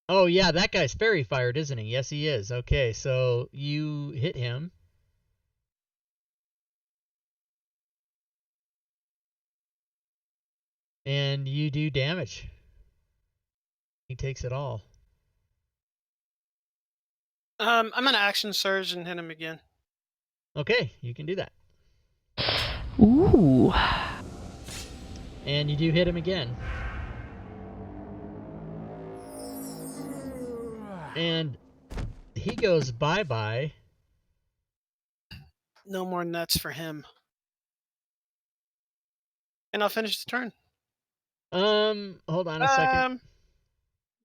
oh yeah, that guy's fairy fired, isn't he? Yes, he is. Okay, so you hit him. And you do damage. He takes it all. I'm gonna action surge and hit him again. Okay, you can do that. Ooh. And you do hit him again. And he goes bye-bye. No more nuts for him. And I'll finish the turn. Hold on a second.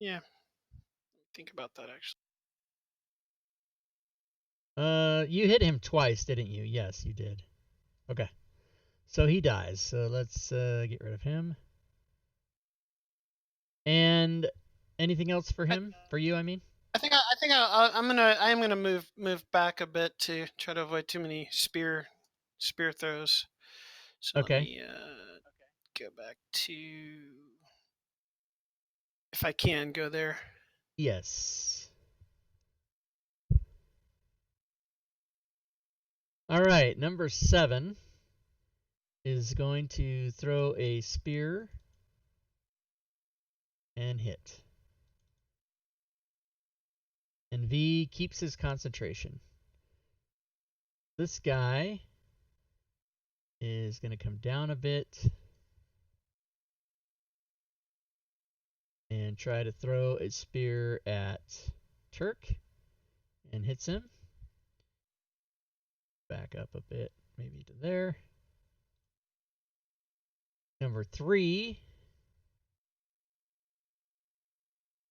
Yeah. Think about that, actually. You hit him twice, didn't you? Yes, you did. Okay. So he dies. So let's get rid of him. And anything else for him? For you, I mean? I am gonna move back a bit to try to avoid too many spear throws. So okay. Let me go back to, if I can go there. Yes. All right, number 7 is going to throw a spear and hit. And V keeps his concentration. This guy is going to come down a bit and try to throw a spear at Turk and hits him. Back up a bit, maybe to there. Number 3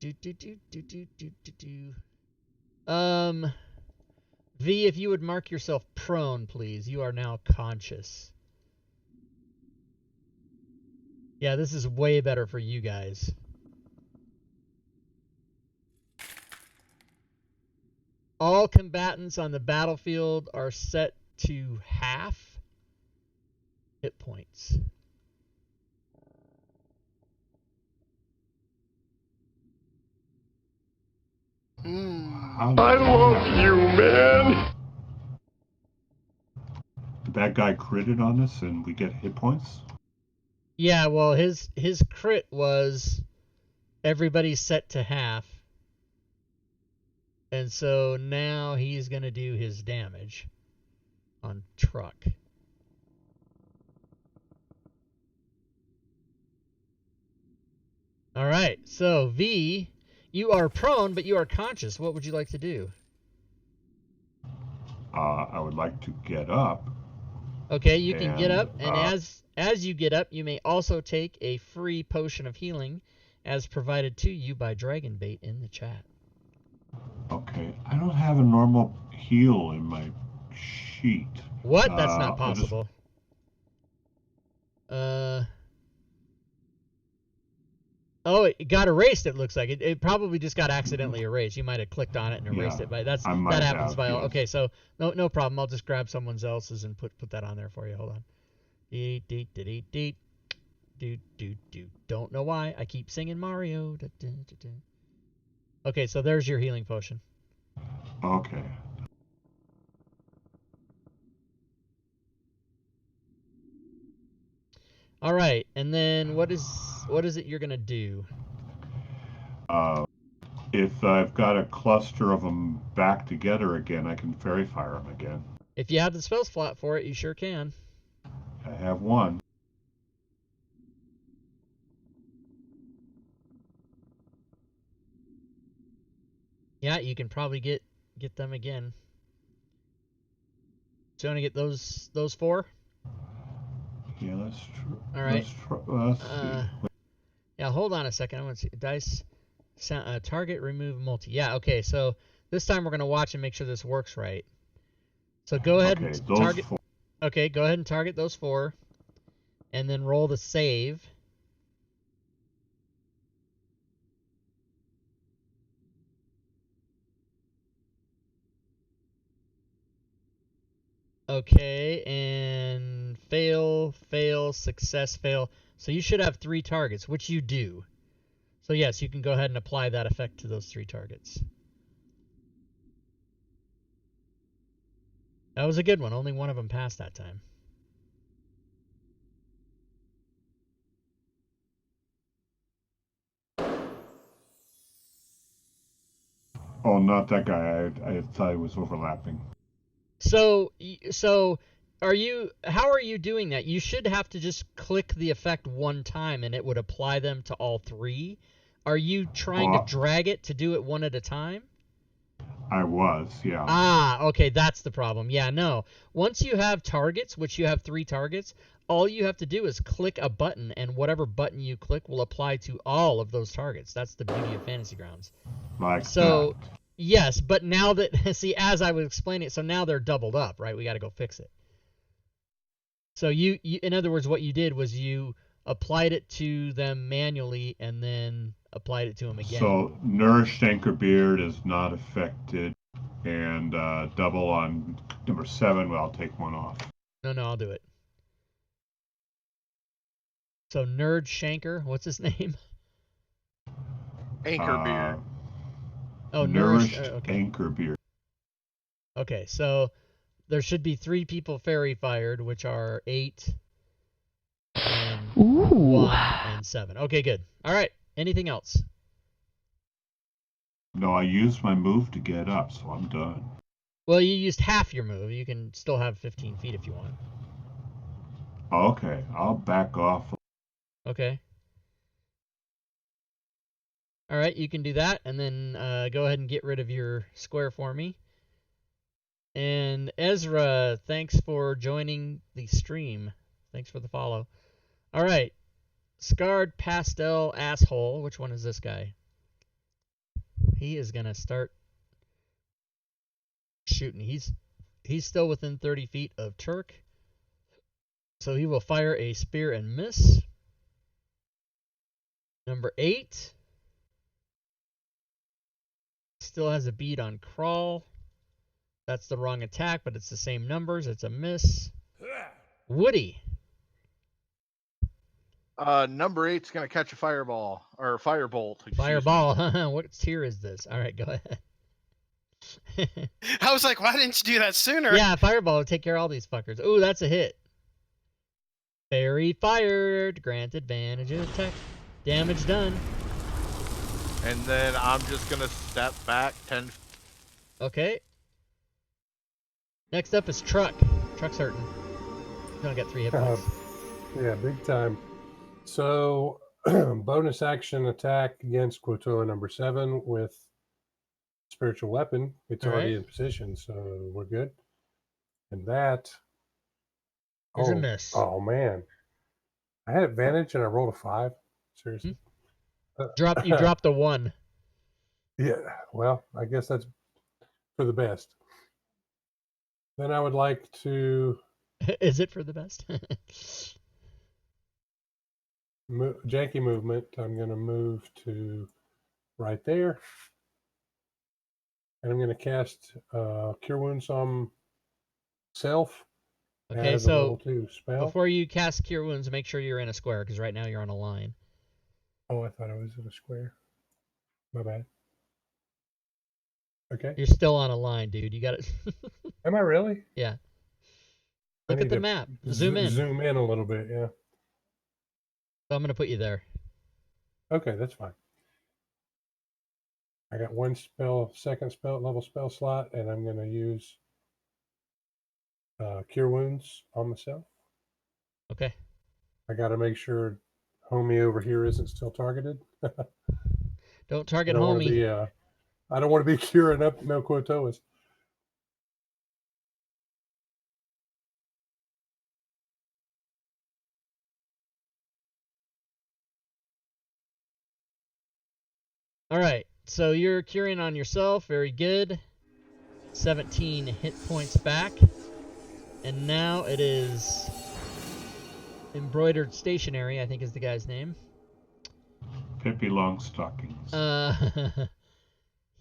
V, if you would mark yourself prone, please. You are now conscious. Yeah, this is way better for you guys. All combatants on the battlefield are set to half hit points. How I did that love happen? you, man. Did that guy critted on us and we get hit points? Yeah, well, his crit was everybody's set to half. And so now he's going to do his damage on Truck. All right, so V, you are prone, but you are conscious. What would you like to do? I would like to get up. Okay, you can get And, up, and as you get up, you may also take a free potion of healing, as provided to you by Dragonbait in the chat. Okay, I don't have a normal heal in my sheet. What? That's not I'll just- possible. Oh, it got erased. It looks like it probably just got accidentally erased. You might have clicked on it and erased Yeah, it, but I might that happens have, by all. yes. Okay, so no problem. I'll just grab someone else's and put that on there for you. Hold on. Don't know why I keep singing Mario. Okay, so there's your healing potion. Okay. All right, and then what is it you're gonna do? If I've got a cluster of them back together again, I can fairy fire them again. If you have the spell slot for it, you sure can. I have one. Yeah, you can probably get them again. So you want to get those 4? Yeah, let's try. All right. Let's see. Yeah, hold on a second. I want to see dice. Target remove multi. Yeah, okay. So this time we're gonna watch and make sure this works right. So go ahead Okay, and those target. 4. Okay, go ahead and target those 4, and then roll the save. Okay, and fail, success, fail. So you should have 3 targets, which you do. So yes, you can go ahead and apply that effect to those 3 targets. That was a good one. Only one of them passed that time. Oh, not that guy. I thought it was overlapping. So how are you doing that? You should have to just click the effect one time and it would apply them to all 3. Are you trying to drag it to do it one at a time? I was, yeah. Ah, okay, that's the problem. Yeah, no. Once you have targets, which you have 3 targets, all you have to do is click a button, and whatever button you click will apply to all of those targets. That's the beauty of Fantasy Grounds. Like So, that. yes, but now that, see, as I was explaining it, so now they're doubled up, right? We got to go fix it. So you, in other words, what you did was you applied it to them manually and then applied it to them again. So Nourished Anchorbeard is not affected, and double on number 7. Well, I'll take one off. No, I'll do it. So Nerd Shanker, what's his name? Anchorbeard. Oh, Nourished okay. Anchorbeard. Okay, so there should be 3 people fairy fired, which are 8 and 1 and 7. Okay, good. All right. Anything else? No, I used my move to get up, so I'm done. Well, you used half your move. You can still have 15 feet if you want. Okay, I'll back off. Okay. All right, you can do that, and then go ahead and get rid of your square for me. And Ezra, thanks for joining the stream. Thanks for the follow. All right. Scarred Pastel Asshole. Which one is this guy? he is gonna start shooting. He's still within 30 feet of Turk, so he will fire a spear and miss. Number 8 still has a bead on Crawl. That's the wrong attack, but it's the same numbers. It's a miss. Woody. Number 8's going to catch a fireball or firebolt. excuse me. Fireball. What tier is this? All right, go ahead. I was like, why didn't you do that sooner? Yeah, fireball will take care of all these fuckers. Ooh, that's a hit. Fairy fired. Grant advantage attack. Damage done. And then I'm just going to step back 10. Okay. Next up is Truck. Truck's hurting. He's gonna get 3 hit points. Yeah, big time. So, bonus action attack against Quotoa number 7 with spiritual weapon. It's All already right. in position, so we're good. And that. Here's a miss. Oh man, I had advantage and I rolled a 5. Seriously. You dropped a 1. Yeah. Well, I guess that's for the best. Then I would like to Is it for the best? janky movement. I'm going to move to right there. And I'm going to cast Cure Wounds on self. Okay, as a so level 2 spell. before you cast Cure Wounds, make sure you're in a square, because right now you're on a line. Oh, I thought I was in a square. My bad. Okay. You're still on a line, dude. You got it. Am I really? Yeah. I Look at need the to map. Zoom in. Zoom in a little bit, yeah. So I'm going to put you there. Okay, that's fine. I got one second level spell slot, and I'm going to use Cure Wounds on myself. Okay. I got to make sure homie over here isn't still targeted. Don't target I don't want to homie. be, I don't want to be curing up no Quotoas. All right. So you're curing on yourself. Very good. 17 hit points back. And now it is Embroidered Stationery, I think is the guy's name. Pippi Longstockings.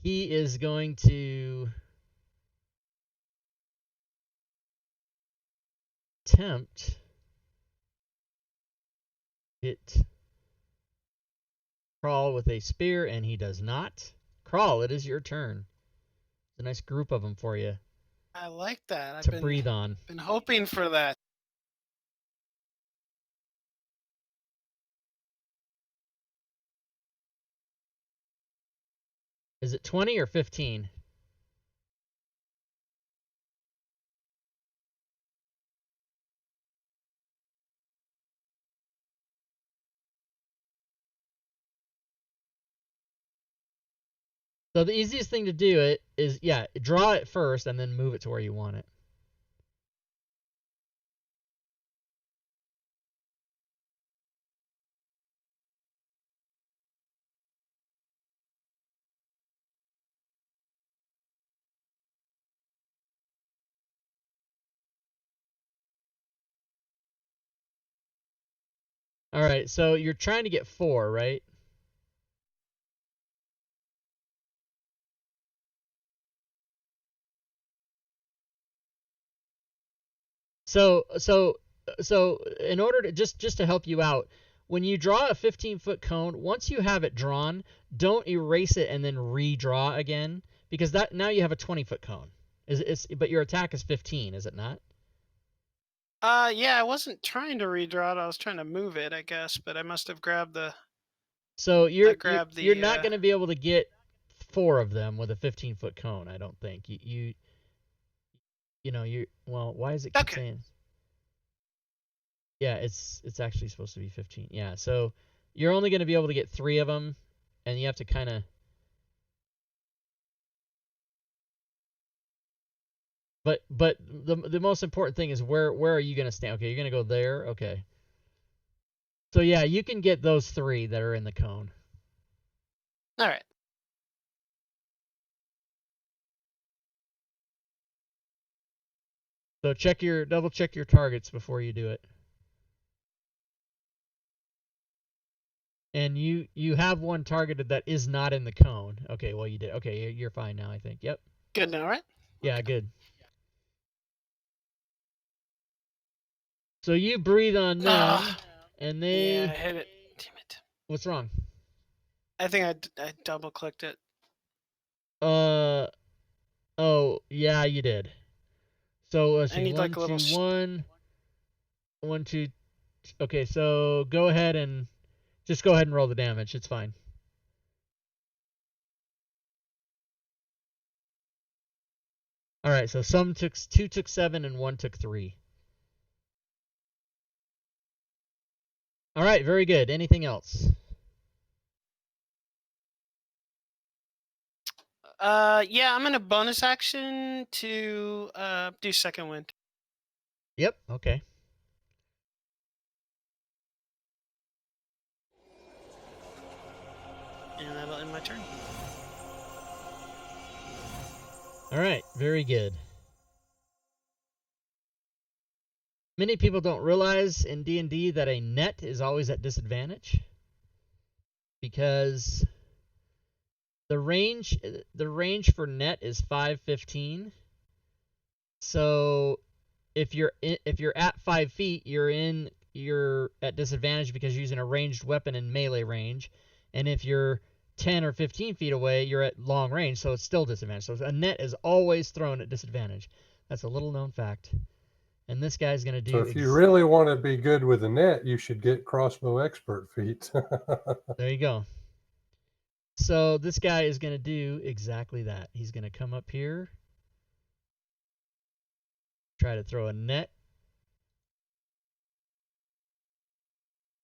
He is going to attempt hit Crawl with a spear, and he does not. Crawl, it is your turn. It's a nice group of them for you I like that. I've to breathe on. been hoping for that. Is it 20 or 15? So the easiest thing to do it is, yeah, draw it first and then move it to where you want it. All right, so you're trying to get 4, right? So in order to just to help you out, when you draw a 15-foot cone, once you have it drawn, don't erase it and then redraw again, because that now you have a 20-foot cone. But your attack is 15, is it not? Yeah, I wasn't trying to redraw it. I was trying to move it, I guess, but I must have grabbed the. So you're grabbed the, you're not going to be able to get 4 of them with a 15-foot cone, I don't think. Well, why is it keep saying? Yeah, it's actually supposed to be 15. Yeah, so you're only going to be able to get 3 of them, and you have to kind of. But the most important thing is where are you going to stand? Okay, you're going to go there. Okay. So yeah, you can get those 3 that are in the cone. All right. So double check your targets before you do it. And you have one targeted that is not in the cone. Okay, well you did. Okay, you're fine now, I think. Yep. Good now, right? Yeah, good. So you breathe on them, Ah, and they. yeah, I hit it. Damn it. What's wrong? I think I double clicked it. Oh, yeah, you did. So let's I see. need One, like a little. two, one. 1, 2. Okay, so go ahead and roll the damage. It's fine. All right, so two took 7 and 1 took 3. All right, very good. Anything else? Yeah, I'm gonna bonus action to do second wind. Yep. Okay. And that'll end my turn. All right, very good. Many people don't realize in D&D that a net is always at disadvantage because the range for net is 515. So if you're at 5 feet, you're at disadvantage because you're using a ranged weapon in melee range, and if you're 10 or 15 feet away, you're at long range, so it's still disadvantage. So a net is always thrown at disadvantage. That's a little known fact. And this guy's going to do... So if you really want to be good with a net, you should get crossbow expert feat. There you go. So this guy is going to do exactly that. He's going to come up here, try to throw a net.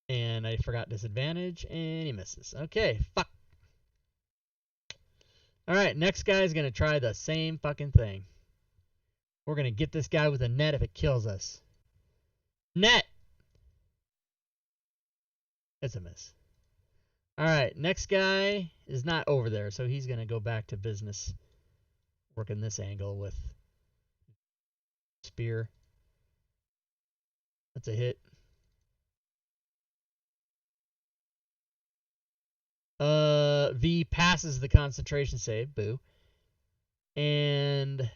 And I forgot disadvantage, and he misses. Okay, fuck. All right, next guy is going to try the same fucking thing. We're going to get this guy with a net if it kills us. Net! It's a miss. All right, next guy is not over there, so he's going to go back to business. Working this angle with spear. That's a hit. V passes the concentration save. Boo. And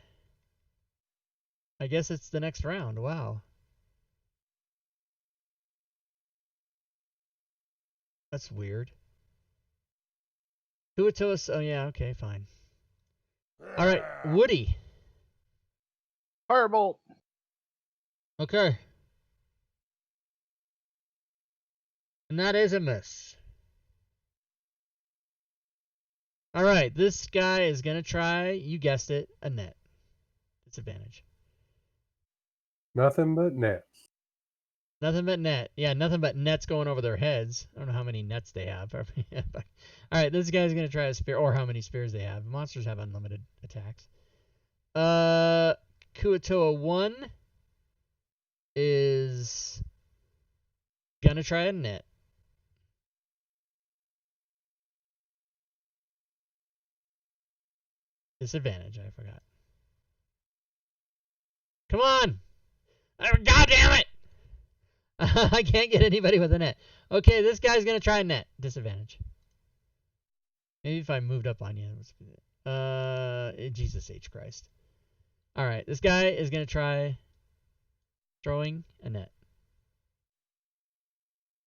I guess it's the next round. Wow. That's weird. Kuato's. Oh, yeah. Okay, fine. All right. Woody. Firebolt. Okay. And that is a miss. All right. This guy is going to try, you guessed it, a net. Disadvantage. Nothing but nets. Nothing but net. Yeah, nothing but nets going over their heads. I don't know how many nets they have. All right, this guy's going to try a spear, or how many spears they have. Monsters have unlimited attacks. Kuatoa 1 is going to try a net. Disadvantage, I forgot. Come on! God damn it! I can't get anybody with a net. Okay, this guy's going to try a net. Disadvantage. Maybe if I moved up on you. Jesus H. Christ. Alright, this guy is going to try throwing a net.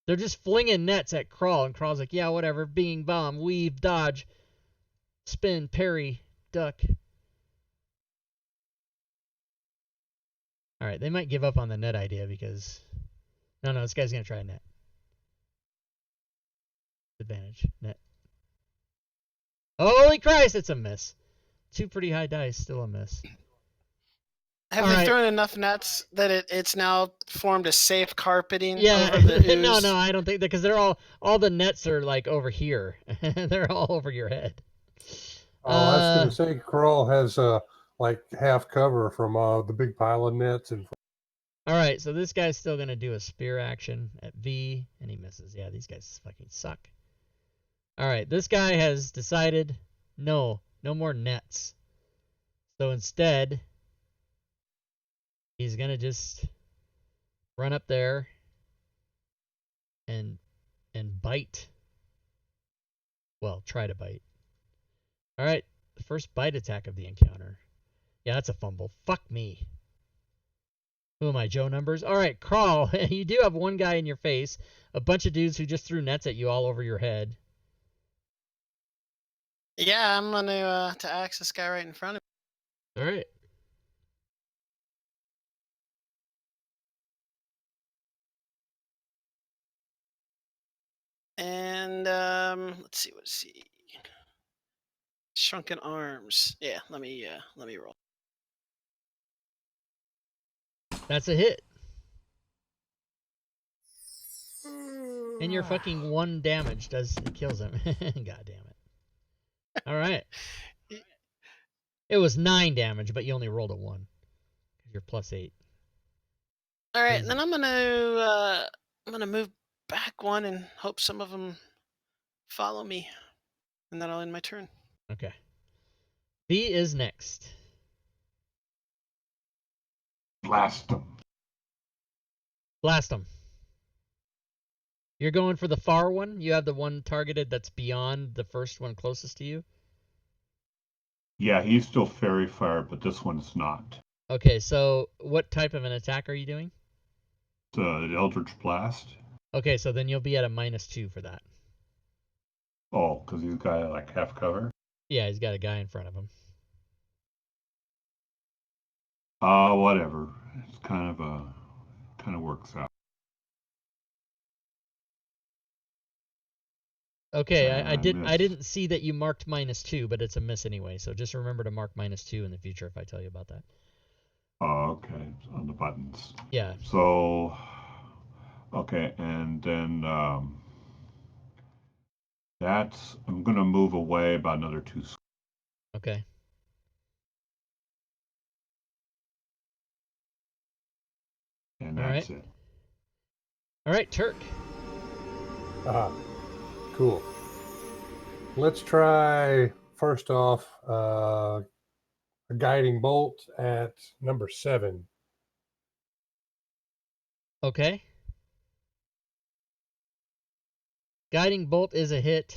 They're just flinging nets at Crawl, and Crawl's like, yeah, whatever. Bing, bomb, weave, dodge, spin, parry, duck. Alright, they might give up on the net idea because... No, this guy's going to try a net. Advantage. Net. Holy Christ, it's a miss. 2 pretty high dice, still a miss. Have they thrown enough nets that it's now formed a safe carpeting yeah, over the ooze? No, I don't think that, because they're all the nets are like over here. They're all over your head. Oh, I was going to say, Crawl has like half cover from the big pile of nets. And all right, so this guy's still going to do a spear action at V, and he misses. Yeah, these guys fucking suck. All right, this guy has decided no more nets. So instead, he's he's gonna just run up there and bite. Well, try to bite. All right, the first bite attack of the encounter. Yeah, that's a fumble. Fuck me. Who am I, Joe Numbers? All right, Crawl. You do have one guy in your face. A bunch of dudes who just threw nets at you all over your head. Yeah, I'm gonna to axe this guy right in front of All right. me. And let's see, Shrunken arms. Yeah, let me roll. That's a hit. And your fucking 1 damage it kills him. God damn it. All right. It was 9 damage, but you only rolled a 1. Because you're +8. All right, and then I'm gonna move back 1 and hope some of them follow me, and then I'll end my turn. Okay. V is next. Blast him. Blast him. You're going for the far one? You have the one targeted that's beyond the first one closest to you? Yeah, he's still fairy fire, but this one's not. Okay, so what type of an attack are you doing? It's an Eldritch Blast. Okay, so then you'll be at a -2 for that. Oh, because he's got like half cover. Yeah, he's got a guy in front of him. Whatever. It's kind of works out. Okay, I miss. didn't see that you marked -2, but it's a miss anyway. So just remember to mark -2 in the future if I tell you about that. Oh, okay. On the buttons. Yeah. So, okay, and then I'm gonna move away about another 2 squares. Okay. And All that's right. it. All right, Turk. Cool. Let's try first off a guiding bolt at number 7. Okay. Guiding bolt is a hit.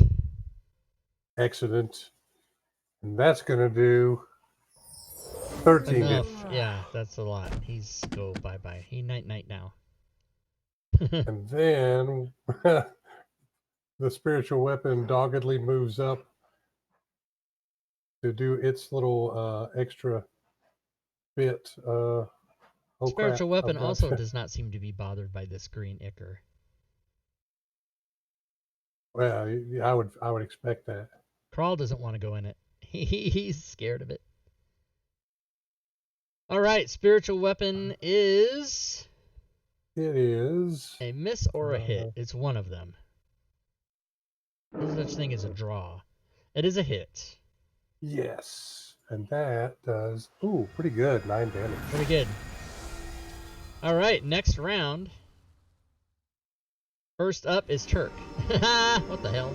Excellent. And that's going to do 13 Enough. damage. Yeah, that's a lot. He's go bye-bye. He night-night now. And then the spiritual weapon doggedly moves up to do its little extra bit. Spiritual weapon I've got- also does not seem to be bothered by this green ichor. Well, yeah, I would expect that. Crawl doesn't want to go in it. He's scared of it. All right, spiritual weapon is It is. a miss or a hit. It's one of them. There's no such thing as a draw. It is a hit. Yes. And that does, pretty good. 9 damage. Pretty good. All right, next round. First up is Turk. What the hell?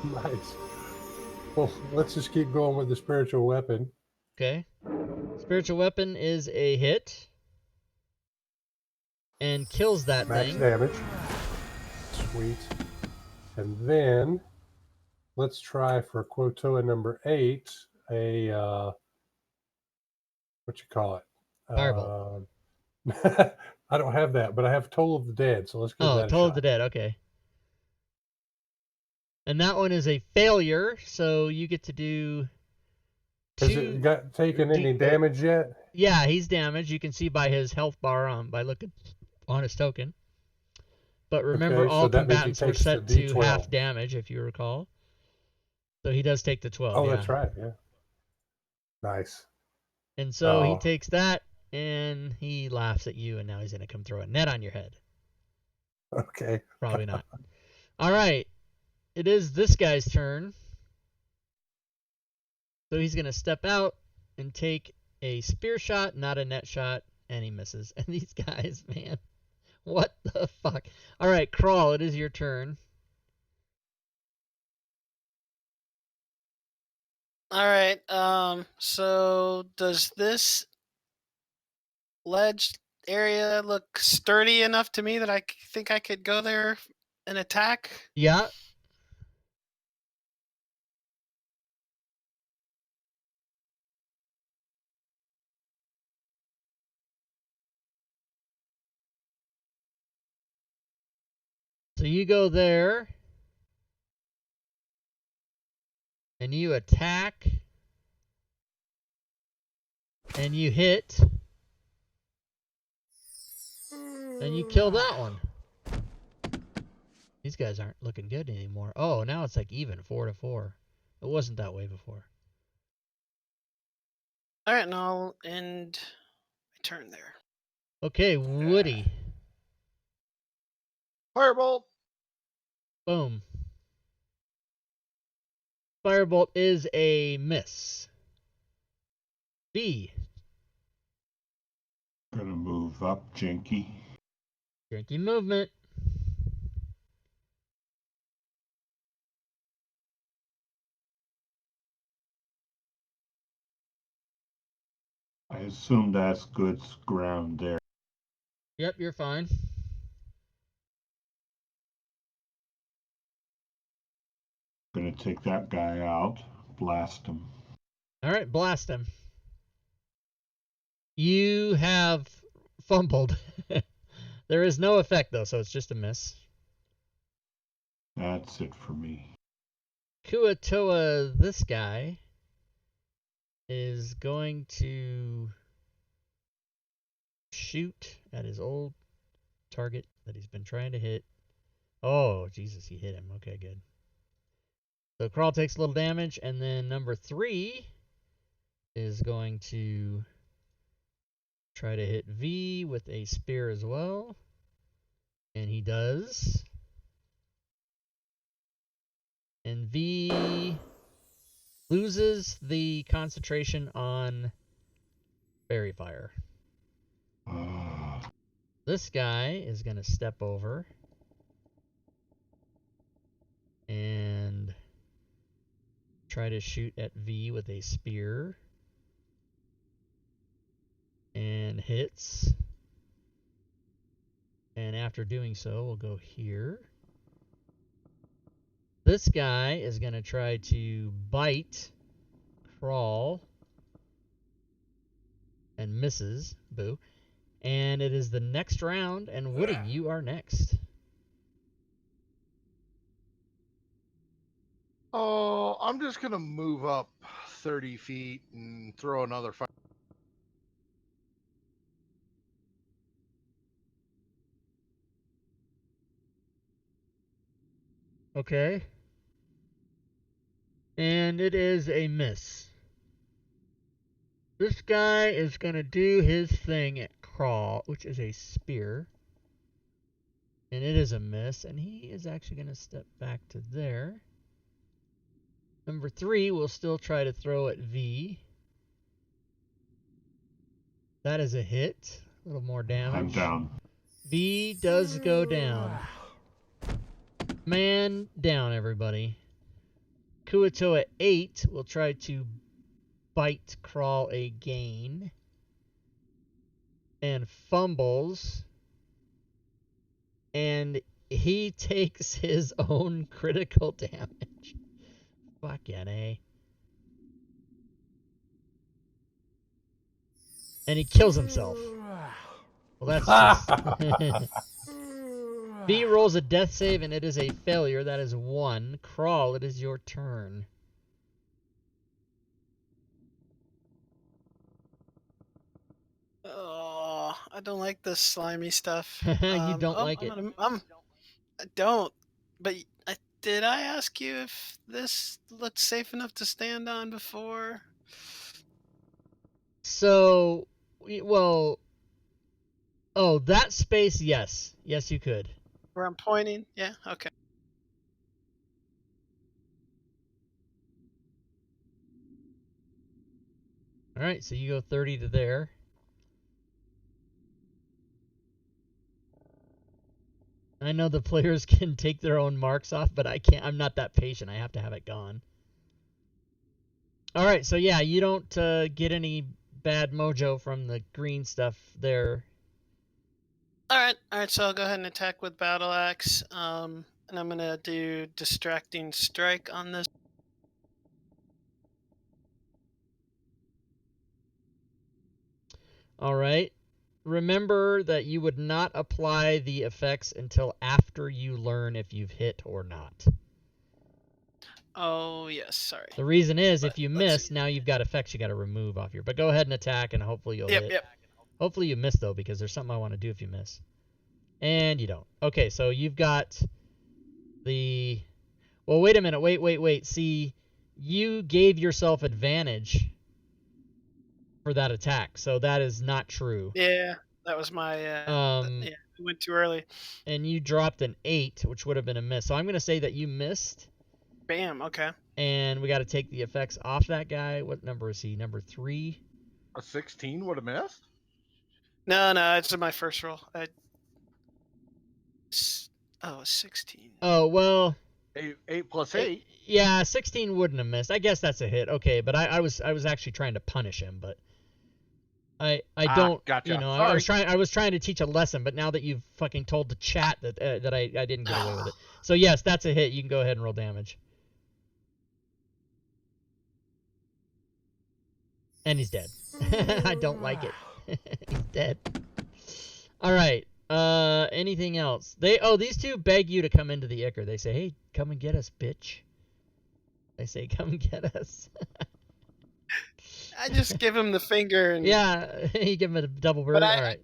Nice. Well, let's just keep going with the spiritual weapon. Okay. Spiritual weapon is a hit. And kills that Max thing. damage. Sweet. And then let's try for Quotoa number 8 a what you call it? Firebolt. I don't have that, but I have Toll of the Dead, so let's give that a Toll of shot. the Dead, okay. And that one is a failure, so you get to do Has two. it got taken any damage yet? Yeah, he's damaged. You can see by his health bar by looking on his token. But remember, Okay, so all that means he combatants were takes the set to D12. half damage, if you recall. So he does take the 12. Oh, yeah. that's right. Yeah. Nice. And so he Oh. takes that, and he laughs at you, and now he's going to come throw a net on your head. Okay. Probably not. All right. It is this guy's turn. So he's going to step out and take a spear shot, not a net shot, and he misses. And these guys, man, what the fuck? All right, Crawl, it is your turn. All right. So does this ledge area look sturdy enough to me that I think I could go there and attack? Yeah. So you go there. And you attack. And you hit. And you kill that one. These guys aren't looking good anymore. Oh, now it's like even 4-4. It wasn't that way before. All right, and I'll end my turn there. Okay, Woody. Firebolt. Boom. Firebolt is a miss. B. Gonna move up, Jinky. Janky movement. I assume that's good ground there. Yep, you're fine. Gonna take that guy out, blast him. All right, blast him. You have fumbled. There is no effect, though, so it's just a miss. That's it for me. Kuatoa, this guy, is going to shoot at his old target that he's been trying to hit. Oh, Jesus, he hit him. Okay, good. So Crawl takes a little damage, and then number 3 is going to try to hit V with a spear as well. And he does. And V loses the concentration on Fairy Fire. This guy is going to step over and try to shoot at V with a spear. And hits. And after doing so, we'll go here. This guy is going to try to bite Crawl. And misses. Boo. And it is the next round. And Woody, you are next. Oh, I'm just going to move up 30 feet and throw another fire. Okay. And it is a miss. This guy is going to do his thing at Crawl, which is a spear. And it is a miss. And he is actually going to step back to there. Number 3 will still try to throw at V. That is a hit. A little more damage. I'm down. V does go down. Man down, everybody. Kuatoa 8 will try to bite Crawl again. And fumbles. And he takes his own critical damage. Fucking A. And he kills himself. Well, that's just... V rolls a death save, and it is a failure. That is 1. Crawl, it is your turn. Oh, I don't like this slimy stuff. You don't like it. I don't. But did I ask you if this looked safe enough to stand on before? So, well... Oh, that space, yes. Yes, you could. Where I'm pointing? Yeah, okay. Alright, so you go 30 to there. I know the players can take their own marks off, but I can't. I'm not that patient. I have to have it gone. Alright, so yeah, you don't get any bad mojo from the green stuff there. All right. So I'll go ahead and attack with battle axe. And I'm gonna do distracting strike on this. All right. Remember that you would not apply the effects until after you learn if you've hit or not. Oh yes, sorry. The reason is if But you let's miss, see. now you've got effects you got to remove off your. But go ahead and attack, and hopefully you'll hit. Yep. Hopefully you miss though, because there's something I want to do if you miss. And you don't. Okay, so you've got the. Well, wait a minute. Wait. See, you gave yourself advantage for that attack, so that is not true. Yeah, that was my. Yeah, it went too early. And you dropped an 8, which would have been a miss. So I'm going to say that you missed. Bam. Okay. And we got to take the effects off that guy. What number is he? Number 3? A 16 would have missed? No, it's my first roll. Oh, 16. Oh, well. 8 plus 8. Yeah, 16 wouldn't have missed. I guess that's a hit. Okay, but I was actually trying to punish him, but I don't. Gotcha. You know, I was trying to teach a lesson, but now that you've fucking told the chat that I didn't get away with it. So yes, that's a hit. You can go ahead and roll damage. And he's dead. I don't like it. He's dead. All right. Anything else? These two beg you to come into the Ichor. They say, "Hey, come and get us, bitch." They say, "Come and get us." I just give him the finger and. Yeah, you give him a double bird. All right.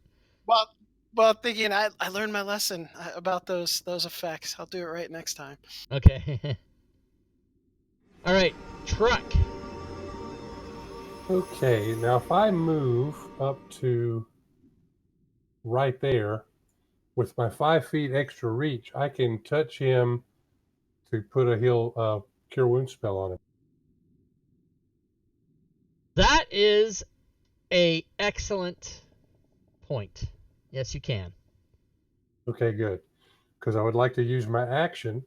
Well, thinking I learned my lesson about those effects. I'll do it right next time. Okay. All right, truck. Okay, now if I move up to right there with my 5 feet extra reach, I can touch him to put a cure wound spell on him. That is a excellent point. Yes, you can. Okay, good. Because I would like to use my action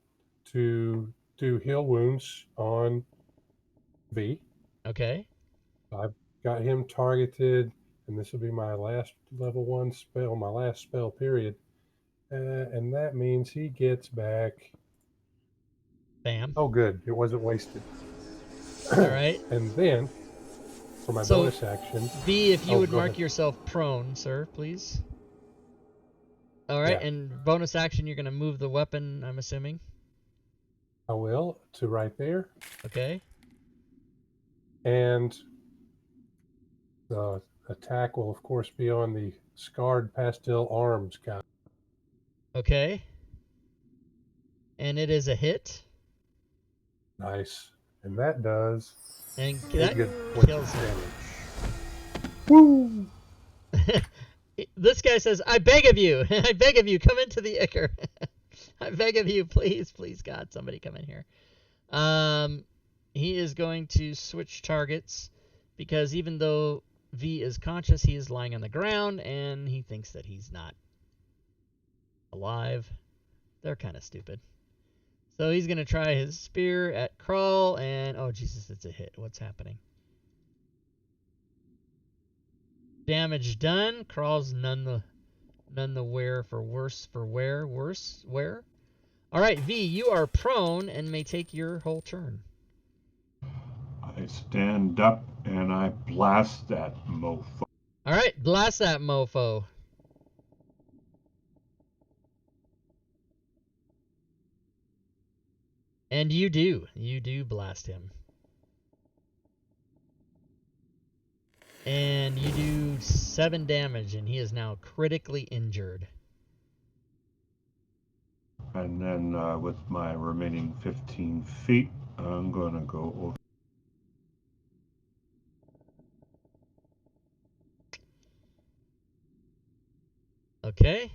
to do heal wounds on V. Okay. I've got him targeted, and this will be my last level 1 spell, my last spell period. And that means he gets back. Bam. Oh, good. It wasn't wasted. All right. And then, for my bonus action. V, if you would go mark ahead. yourself prone, sir, please. All right, Yeah. and bonus action, you're going to move the weapon, I'm assuming. I will, to right there. Okay. And the attack will, of course, be on the Scarred Pastel Arms guy. Okay. And it is a hit. Nice. And that does And a that good point kills of him. damage. Woo! This guy says, "I beg of you, I beg of you, come into the Ichor. I beg of you, please, God, somebody come in here." He is going to switch targets because even though V is conscious, he is lying on the ground and he thinks that he's not alive. They're kind of stupid. So he's going to try his spear at Crawl, and oh Jesus, it's a hit. What's happening? Damage done. Crawl's none the wear for worse for wear. Worse wear. All right, V, you are prone and may take your whole turn. I stand up and I blast that mofo. All right, blast that mofo. And you do blast him. And you do 7 damage, and he is now critically injured. And then with my remaining 15 feet, I'm going to go over. Okay.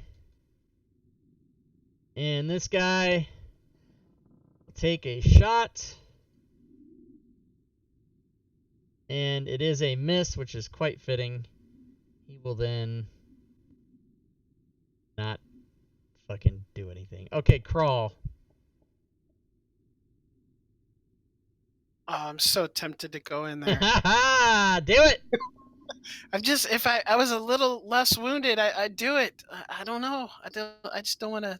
And this guy will take a shot. And it is a miss, which is quite fitting. He will then not fucking do anything. Okay, Crawl. Oh, I'm so tempted to go in there. Do it! I'm just if I was a little less wounded, I'd do it. I don't know. I just don't want to.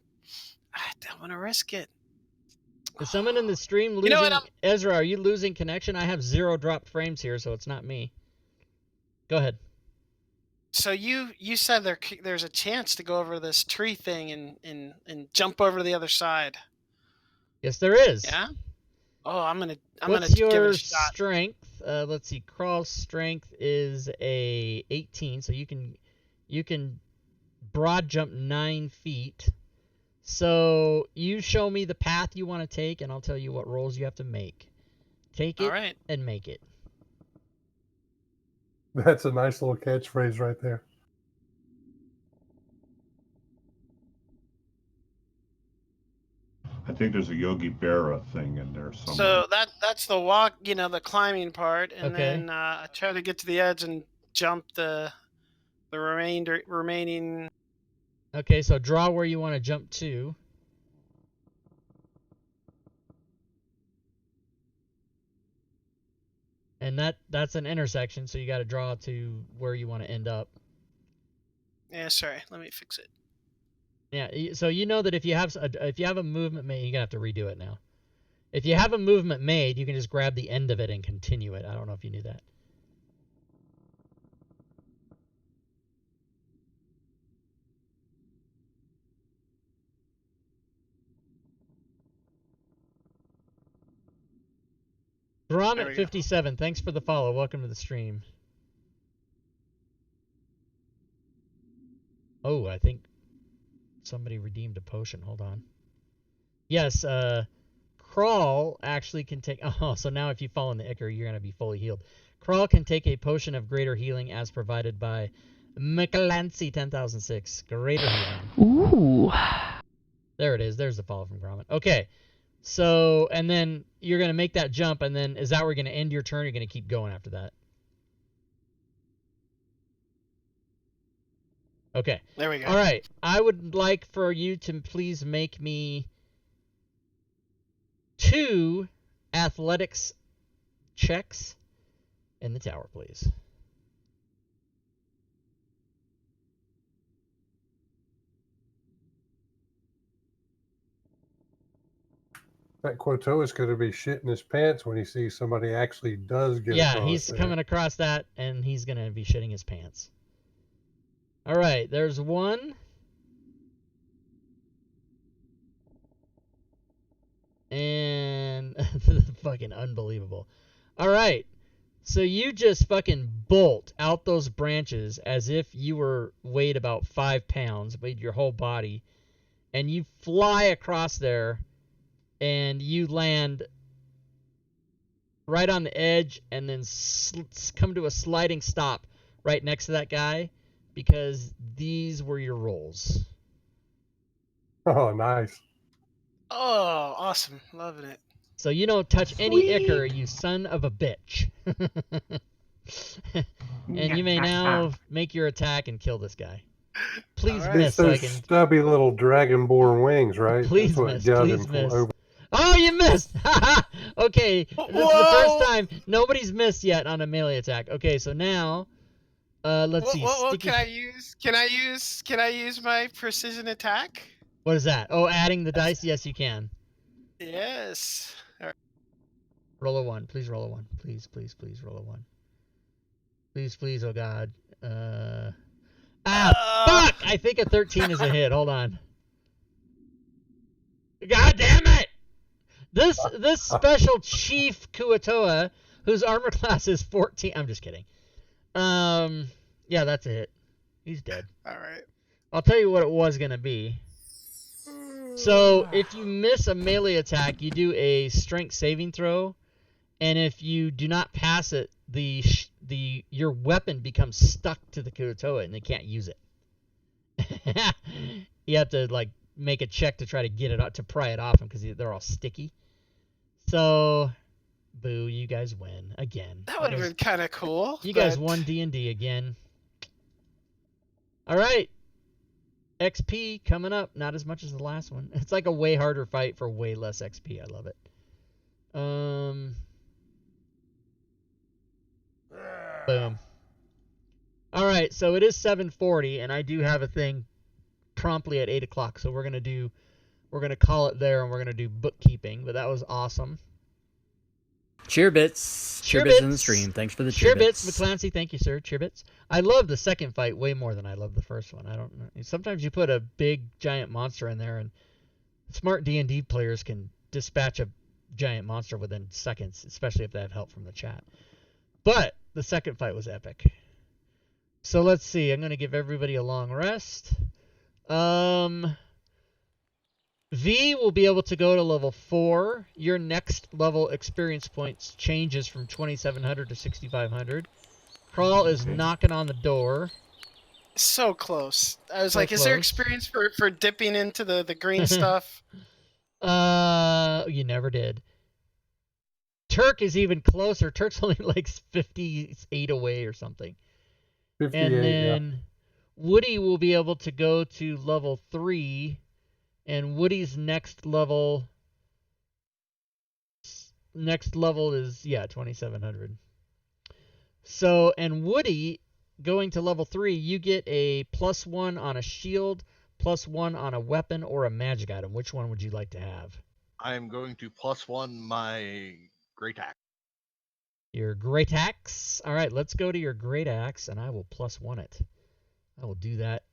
I don't want to risk it. Is someone in the stream losing? You know what, Ezra, are you losing connection? I have 0 dropped frames here, so it's not me. Go ahead. So you said there's a chance to go over this tree thing and jump over to the other side. Yes, there is. Yeah. Oh, I'm gonna What's give it your a shot. strength? Let's see. Crawl's strength is a 18, so you can broad jump 9 feet. So you show me the path you want to take, and I'll tell you what rolls you have to make. Take it All right. and make it. That's a nice little catchphrase right there. I think there's a Yogi Berra thing in there somewhere. So that's the walk, the climbing part, and Okay. then I try to get to the edge and jump the remaining. Okay, so draw where you want to jump to. And that's an intersection, so you got to draw to where you want to end up. Yeah, sorry. Let me fix it. Yeah, so you know that if you have a movement made, you're gonna have to redo it now. If you have a movement made, you can just grab the end of it and continue it. I don't know if you knew that. Gromit 57, thanks for the follow. Welcome to the stream. Oh, I think somebody redeemed a potion. Hold on. Yes, Crawl actually can take... Oh, so now if you fall in the Ichor, you're going to be fully healed. Crawl can take a potion of greater healing as provided by Michelancy 10006. Greater healing. Ooh. There it is. There's the follow from Gromit. Okay. So, and then you're going to make that jump, and then is that where you're going to end your turn, or you're going to keep going after that? Okay. There we go. All right. I would like for you to please make me 2 athletics checks in the tower, please. That Quoto is going to be shitting his pants when he sees somebody actually does get Yeah, across he's there. coming across that, and he's going to be shitting his pants. All right, there's 1. And fucking unbelievable. All right, so you just fucking bolt out those branches as if you weighed about 5 pounds, weighed your whole body, and you fly across there, and you land right on the edge, and then come to a sliding stop right next to that guy, because these were your rolls. Oh, nice. Oh, awesome. Loving it. So you don't touch any Ichor, you son of a bitch. And you may now make your attack and kill this guy. Please All right. miss It's so I those can... stubby little dragonborn wings, right? Please That's what miss, got please him miss. over. Oh, you missed! Okay, this is the Whoa! first time nobody's missed yet on a melee attack. Okay, so now, let's see. What Sticky- can I use? Can I use my precision attack? What is that? Oh, adding the dice? Yes, you can. Yes. All right. Roll a 1. Please roll a 1. Please, please, please roll a 1. Please, please, oh god. Fuck! I think a 13 is a hit. Hold on. God damn it! This special Chief Kuatoa, whose armor class is 14. I'm just kidding. Yeah, that's a hit. He's dead. All right. I'll tell you what it was gonna be. So if you miss a melee attack, you do a strength saving throw, and if you do not pass it, your weapon becomes stuck to the Kuatoa and they can't use it. You have to like make a check to try to get it out, to pry it off them, because they're all sticky. So, boo, you guys win again. That would have been kind of cool. You guys but- won D&D again. All right. XP coming up. Not as much as the last one. It's like a way harder fight for way less XP. I love it. Boom. All right, so it is 7:40, and I do have a thing promptly at 8 o'clock. So we're gonna call it there, and we're gonna do bookkeeping. But that was awesome. Cheerbits. Cheer Cheerbits in the bits. stream. Thanks for the Cheerbits, cheerbits. McClancy, thank you, sir. Cheerbits. I love the second fight way more than I love the first one. I don't know. Sometimes you put a big giant monster in there, and smart D&D players can dispatch a giant monster within seconds, especially if they have help from the chat. But the second fight was epic. So let's see. I'm going to give everybody a long rest. V will be able to go to level 4. Your next level experience points changes from 2,700 to 6,500. Crawl is knocking on the door. So close. I was So like, is there close. experience for dipping into the green stuff? You never did. Turk is even closer. Turk's only like 58 away or something. 58, And yeah. then Woody will be able to go to level 3, and Woody's next level is 2,700. So, and Woody going to level 3, you get a +1 on a shield, +1 on a weapon or a magic item. Which one would you like to have? I am going to +1 my great axe. Your great axe. All right, let's go to your great axe, and I will +1 it. I will do that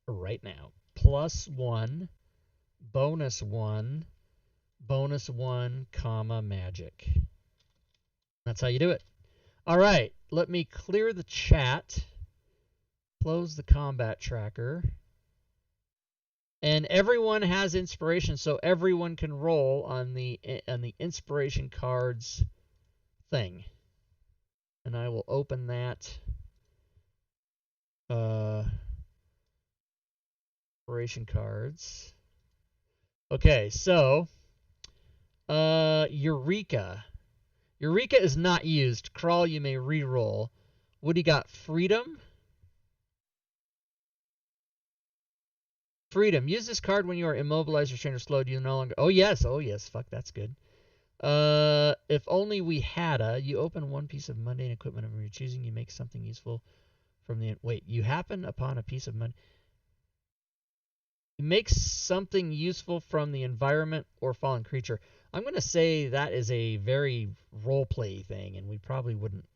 right now. +1, -1, -1, comma, magic. That's how you do it. All right, let me clear the chat. Close the combat tracker. And everyone has inspiration, so everyone can roll on the inspiration cards thing. And I will open that inspiration cards. Okay, so Eureka. Eureka is not used. Crawl, you may re-roll. Woody got Freedom. Freedom. Use this card when you are immobilized, restrained, or slowed. You no longer... Oh, yes. Fuck, that's good. If only we had a... You open one piece of mundane equipment of your choosing. You make something useful from the... Wait, you happen upon a piece of mundane... You make something useful from the environment or fallen creature. I'm going to say that is a very roleplay thing, and we probably wouldn't.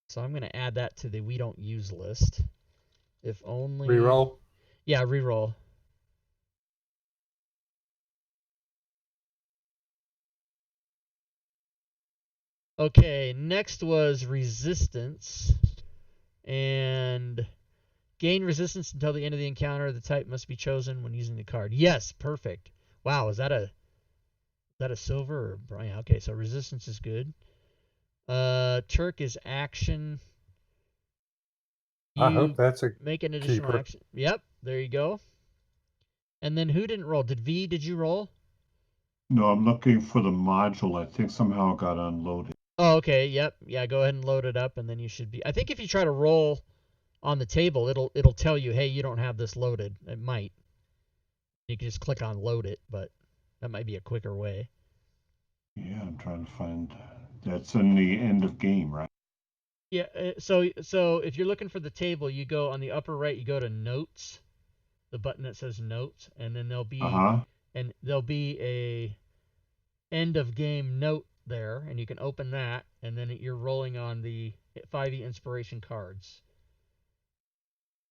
So I'm going to add that to the we don't use list. If only... Reroll. Yeah, reroll. Okay, next was resistance. And gain resistance until the end of the encounter. The type must be chosen when using the card. Yes, perfect. Wow, is that a silver or Brian? Okay, so resistance is good. Turk is action. I hope that's a make an additional keeper. action. Yep, there you go. And then who didn't roll? Did you roll? No, I'm looking for the module. I think somehow it got unloaded. Oh, okay. Yep. Yeah, go ahead and load it up, and then you should be... I think if you try to roll on the table, it'll tell you, hey, you don't have this loaded. It might. You can just click on load it, but that might be a quicker way. Yeah, I'm trying to find. That's in the end of game, right? Yeah, so if you're looking for the table, you go on the upper right, you go to notes, the button that says notes, and then there'll be a end of game note there, and you can open that, and then you're rolling on the 5e inspiration cards.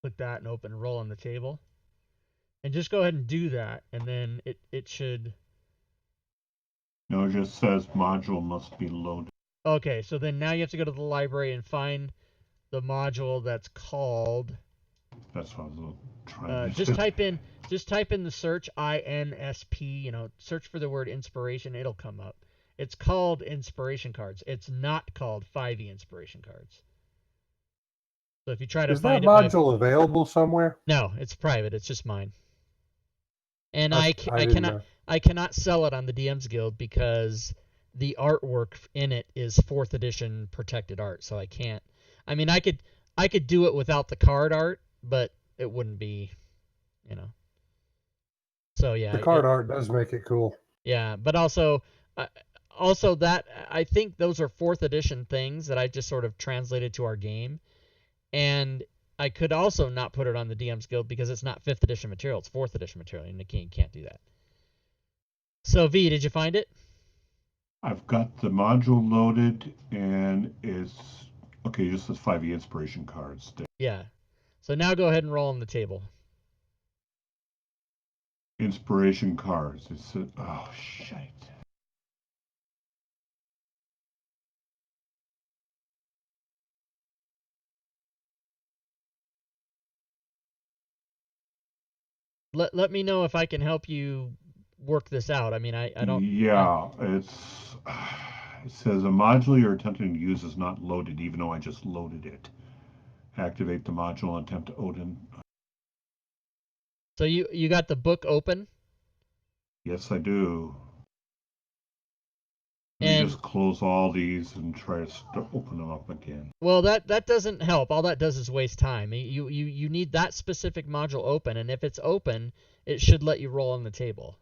Click that and open roll on the table. And just go ahead and do that, and then it should... No, it just says module must be loaded. Okay, so then now you have to go to the library and find the module that's called... That's what I was trying to just type in the search INSP, search for the word inspiration, it'll come up. It's called inspiration cards. It's not called 5e inspiration cards. So if you try to Is find that module available somewhere? No, it's private. It's just mine. And I didn't know. I cannot sell it on the DM's Guild because the artwork in it is 4th edition protected art, so I can't. I mean, I could do it without the card art, but it wouldn't be, So yeah, The card art does make it cool. Yeah, but also that I think those are 4th edition things that I just sort of translated to our game, And I could also not put it on the DM's Guild because it's not 5th edition material, it's 4th edition material, and you can't do that. So V, did you find it? I've got the module loaded, and it's okay. Just says 5e inspiration cards. Yeah. So now go ahead and roll on the table. Inspiration cards. It's oh shit. Let me know if I can help you work this out. I mean, I don't. Yeah, it's. It says a module you're attempting to use is not loaded, even though I just loaded it. Activate the module and attempt to Odin. So you got the book open? Yes, I do. Let And me just close all these and try to open them up again. well, that doesn't help. All that does is waste time. You need that specific module open, and if it's open, it should let you roll on the table.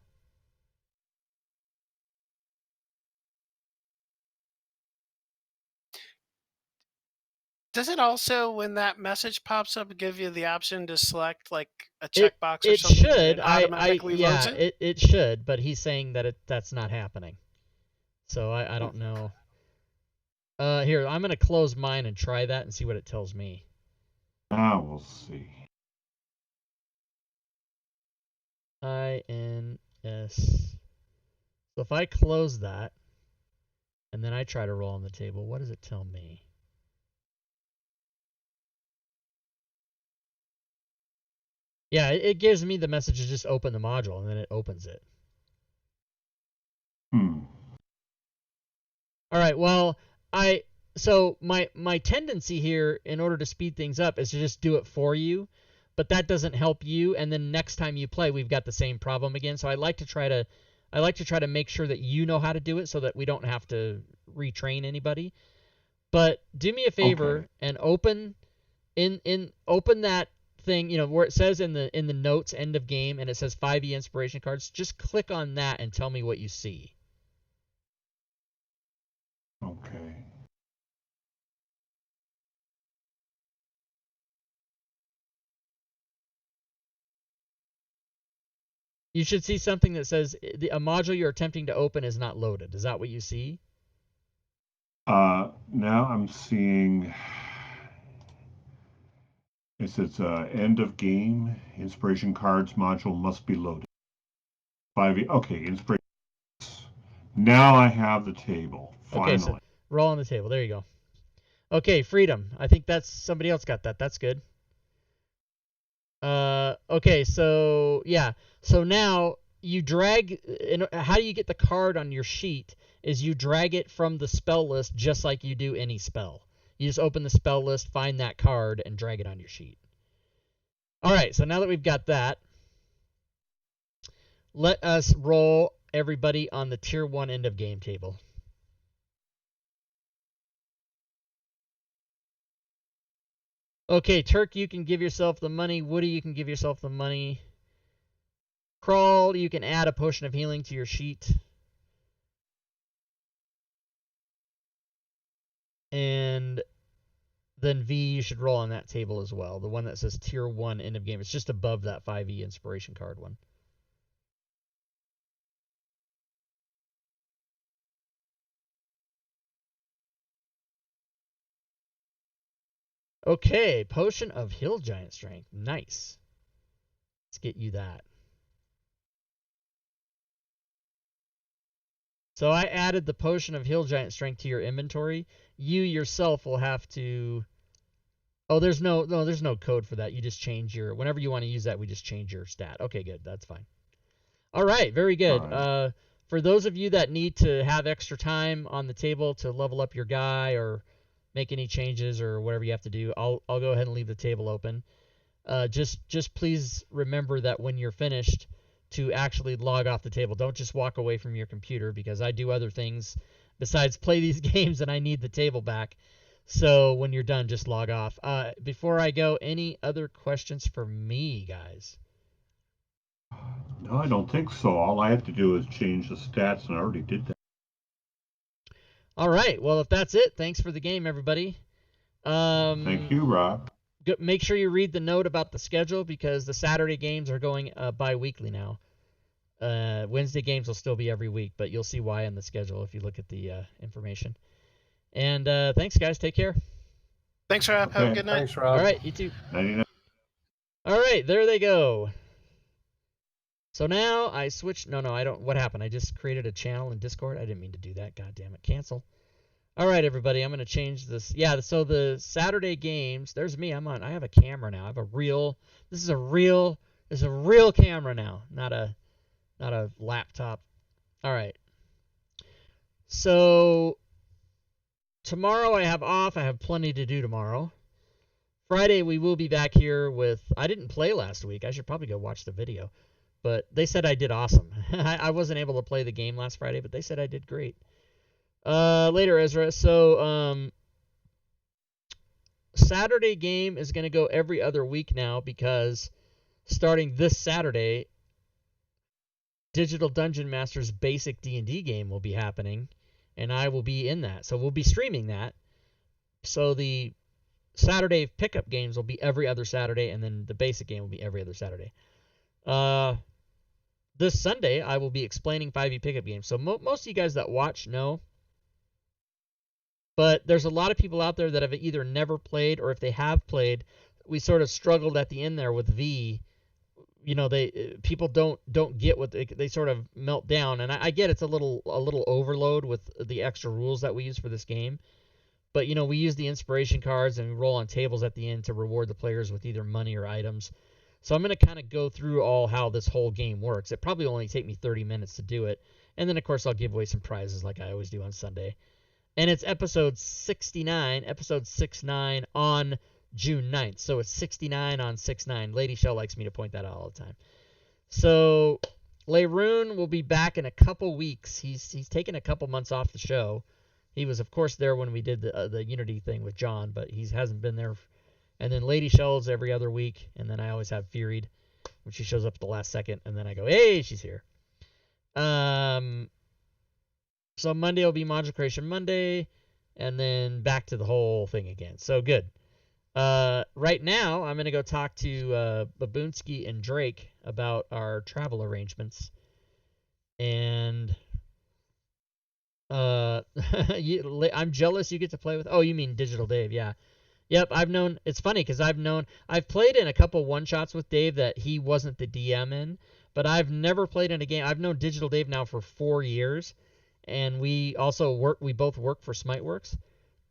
Does it also, when that message pops up, give you the option to select like a It checkbox or it something? and should. it automatically Yeah, loads it? it should, but he's saying that that's not happening. So I don't know. Here, I'm gonna close mine and try that and see what it tells me. Now we'll see. INS. So if I close that, and then I try to roll on the table, what does it tell me? Yeah, it gives me the message to just open the module, and then it opens it. All right, well, so my tendency here, in order to speed things up, is to just do it for you, but that doesn't help you, and then next time you play, we've got the same problem again. So I like to try to make sure that you know how to do it so that we don't have to retrain anybody. But do me a favor and open that thing, where it says in the notes end of game and it says 5e inspiration cards. Just click on that and tell me what you see. Okay. You should see something that says a module you're attempting to open is not loaded. Is that what you see? Now I'm seeing it says end of game. Inspiration cards module must be loaded. 5e. Okay, inspiration. Now I have the table. Finally. Okay, so roll on the table. There you go. Okay, freedom. I think that's somebody else got that. That's good. Okay, so yeah. So now you drag. How do you get the card on your sheet? Is you drag it from the spell list just like you do any spell. You just open the spell list, find that card, and drag it on your sheet. All right, so now that we've got that, let us roll everybody on the tier 1 end of game table. Okay, Turk, you can give yourself the money. Woody, you can give yourself the money. Crawl, you can add a potion of healing to your sheet. And then V, you should roll on that table as well. The one that says tier 1 end of game. It's just above that 5e inspiration card one. Okay, potion of hill giant strength. Nice. Let's get you that. So I added the potion of hill giant strength to your inventory. You yourself will have to. Oh, there's no code for that. You just change your, whenever you want to use that, we just change your stat. Okay, good. That's fine. All right, very good. Right. For those of you that need to have extra time on the table to level up your guy or make any changes or whatever you have to do, I'll go ahead and leave the table open. Just please remember that when you're finished, to actually log off the table. Don't just walk away from your computer, because I do other things besides play these games and I need the table back. So when you're done, just log off. Before I go, any other questions for me, guys? No, I don't think so. All I have to do is change the stats, and I already did that. All right. Well, if that's it, thanks for the game, everybody. Thank you, Rob. make sure you read the note about the schedule because the Saturday games are going bi-weekly now. Wednesday games will still be every week, but you'll see why in the schedule if you look at the information. And thanks, guys. Take care. Thanks, Rob. Have a Okay. good night. Thanks, Rob. All right, you too. 99. All right, there they go. So now I switch. No, I don't. What happened? I just created a channel in Discord. I didn't mean to do that. God damn it. Cancel. All right, everybody. I'm going to change this. Yeah, so the Saturday games, there's me. I have a camera now. I have a real. This is a real camera now, not a laptop. All right. So tomorrow I have off. I have plenty to do tomorrow. Friday we will be back here with. I didn't play last week. I should probably go watch the video. But they said I did awesome. I wasn't able to play the game last Friday, but they said I did great. Later, Ezra. So Saturday game is going to go every other week now because starting this Saturday, Digital Dungeon Masters basic D&D game will be happening, and I will be in that. So we'll be streaming that. So the Saturday pickup games will be every other Saturday, and then the basic game will be every other Saturday. This Sunday, I will be explaining 5e pickup games. So most of you guys that watch know. But there's a lot of people out there that have either never played or if they have played, we sort of struggled at the end there with V. You know, people don't get what they sort of melt down. And I get it's a little overload with the extra rules that we use for this game. But, you know, we use the inspiration cards and we roll on tables at the end to reward the players with either money or items. So I'm going to kind of go through all how this whole game works. It probably only take me 30 minutes to do it. And then, of course, I'll give away some prizes like I always do on Sunday. And it's episode 69 on June 9th. So it's 69 on 6/9. Lady Shell likes me to point that out all the time. So Leroon will be back in a couple weeks. He's taken a couple months off the show. He was, of course, there when we did the Unity thing with John, but he hasn't been there. And then Lady Shell's every other week, and then I always have Furied, when she shows up at the last second, and then I go, hey, she's here. So Monday will be Module Creation Monday, and then back to the whole thing again. So good. Right now, I'm going to go talk to Babunsky and Drake about our travel arrangements. And I'm jealous you get to play with... Oh, you mean Digital Dave, yeah. Yep, it's funny because I've played in a couple one-shots with Dave that he wasn't the DM in, but I've never played in a game. I've known Digital Dave now for 4 years, and we both work for Smiteworks,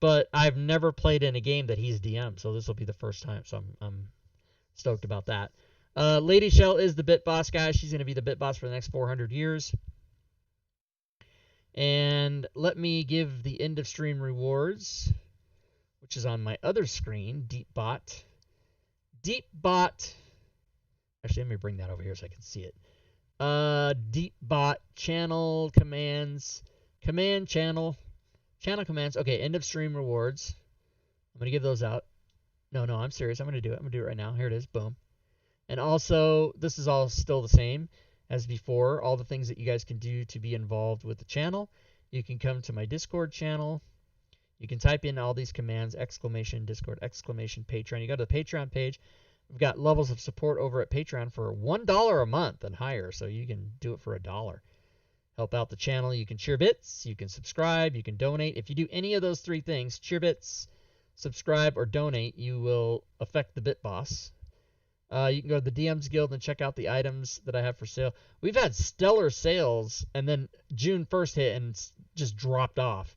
but I've never played in a game that he's DM, so this will be the first time, so I'm stoked about that. Lady Shell is the Bit Boss, guys. She's going to be the Bit Boss for the next 400 years. And let me give the end of stream rewards, which is on my other screen, DeepBot. DeepBot. Actually, let me bring that over here so I can see it. DeepBot channel commands, channel commands. Okay, end of stream rewards. I'm gonna give those out. No, I'm serious. I'm gonna do it. I'm gonna do it right now. Here it is. Boom. And also, this is all still the same as before. All the things that you guys can do to be involved with the channel. You can come to my Discord channel. You can type in all these commands, exclamation Discord, exclamation Patreon. You go to the Patreon page. We've got levels of support over at Patreon for $1 a month and higher, so you can do it for $1. Help out the channel. You can cheer bits, you can subscribe, you can donate. If you do any of those three things, cheer bits, subscribe, or donate, you will affect the Bit Boss. You can go to the DMs Guild and check out the items that I have for sale. We've had stellar sales, and then June 1st hit and just dropped off.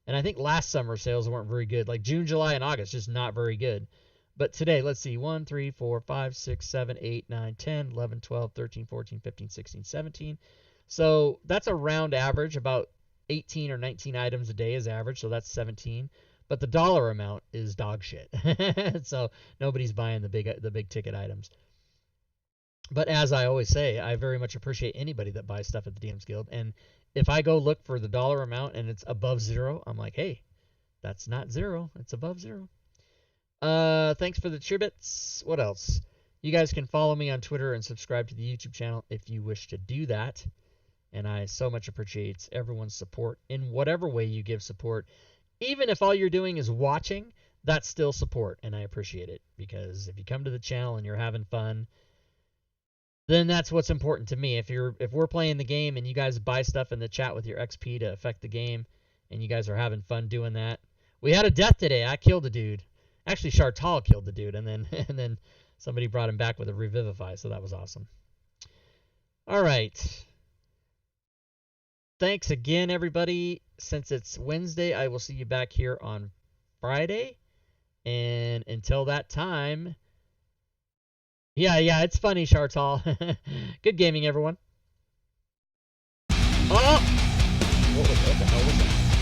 And I think last summer sales weren't very good. Like June, July, and August, just not very good. But today, let's see, 1, 3, 4, 5, 6, 7, 8, 9, 10, 11, 12, 13, 14, 15, 16, 17. So that's a round average. About 18 or 19 items a day is average, so that's 17. But the dollar amount is dog shit. So nobody's buying the big ticket items. But as I always say, I very much appreciate anybody that buys stuff at the DMs Guild. And if I go look for the dollar amount and it's above 0, I'm like, hey, that's not 0. It's above 0. Thanks for the cheer bits. What else? You guys can follow me on Twitter and subscribe to the YouTube channel if you wish to do that. And I so much appreciate everyone's support in whatever way you give support. Even if all you're doing is watching, that's still support, and I appreciate it, because if you come to the channel and you're having fun, then that's what's important to me. If we're playing the game and you guys buy stuff in the chat with your XP to affect the game, and you guys are having fun doing that. We had a death today. I killed a dude. Actually, Chartal killed the dude, and then somebody brought him back with a revivify, so that was awesome. All right. Thanks again, everybody. Since it's Wednesday, I will see you back here on Friday. And until that time, yeah, it's funny, Chartal. Good gaming, everyone. Oh! What the hell was that?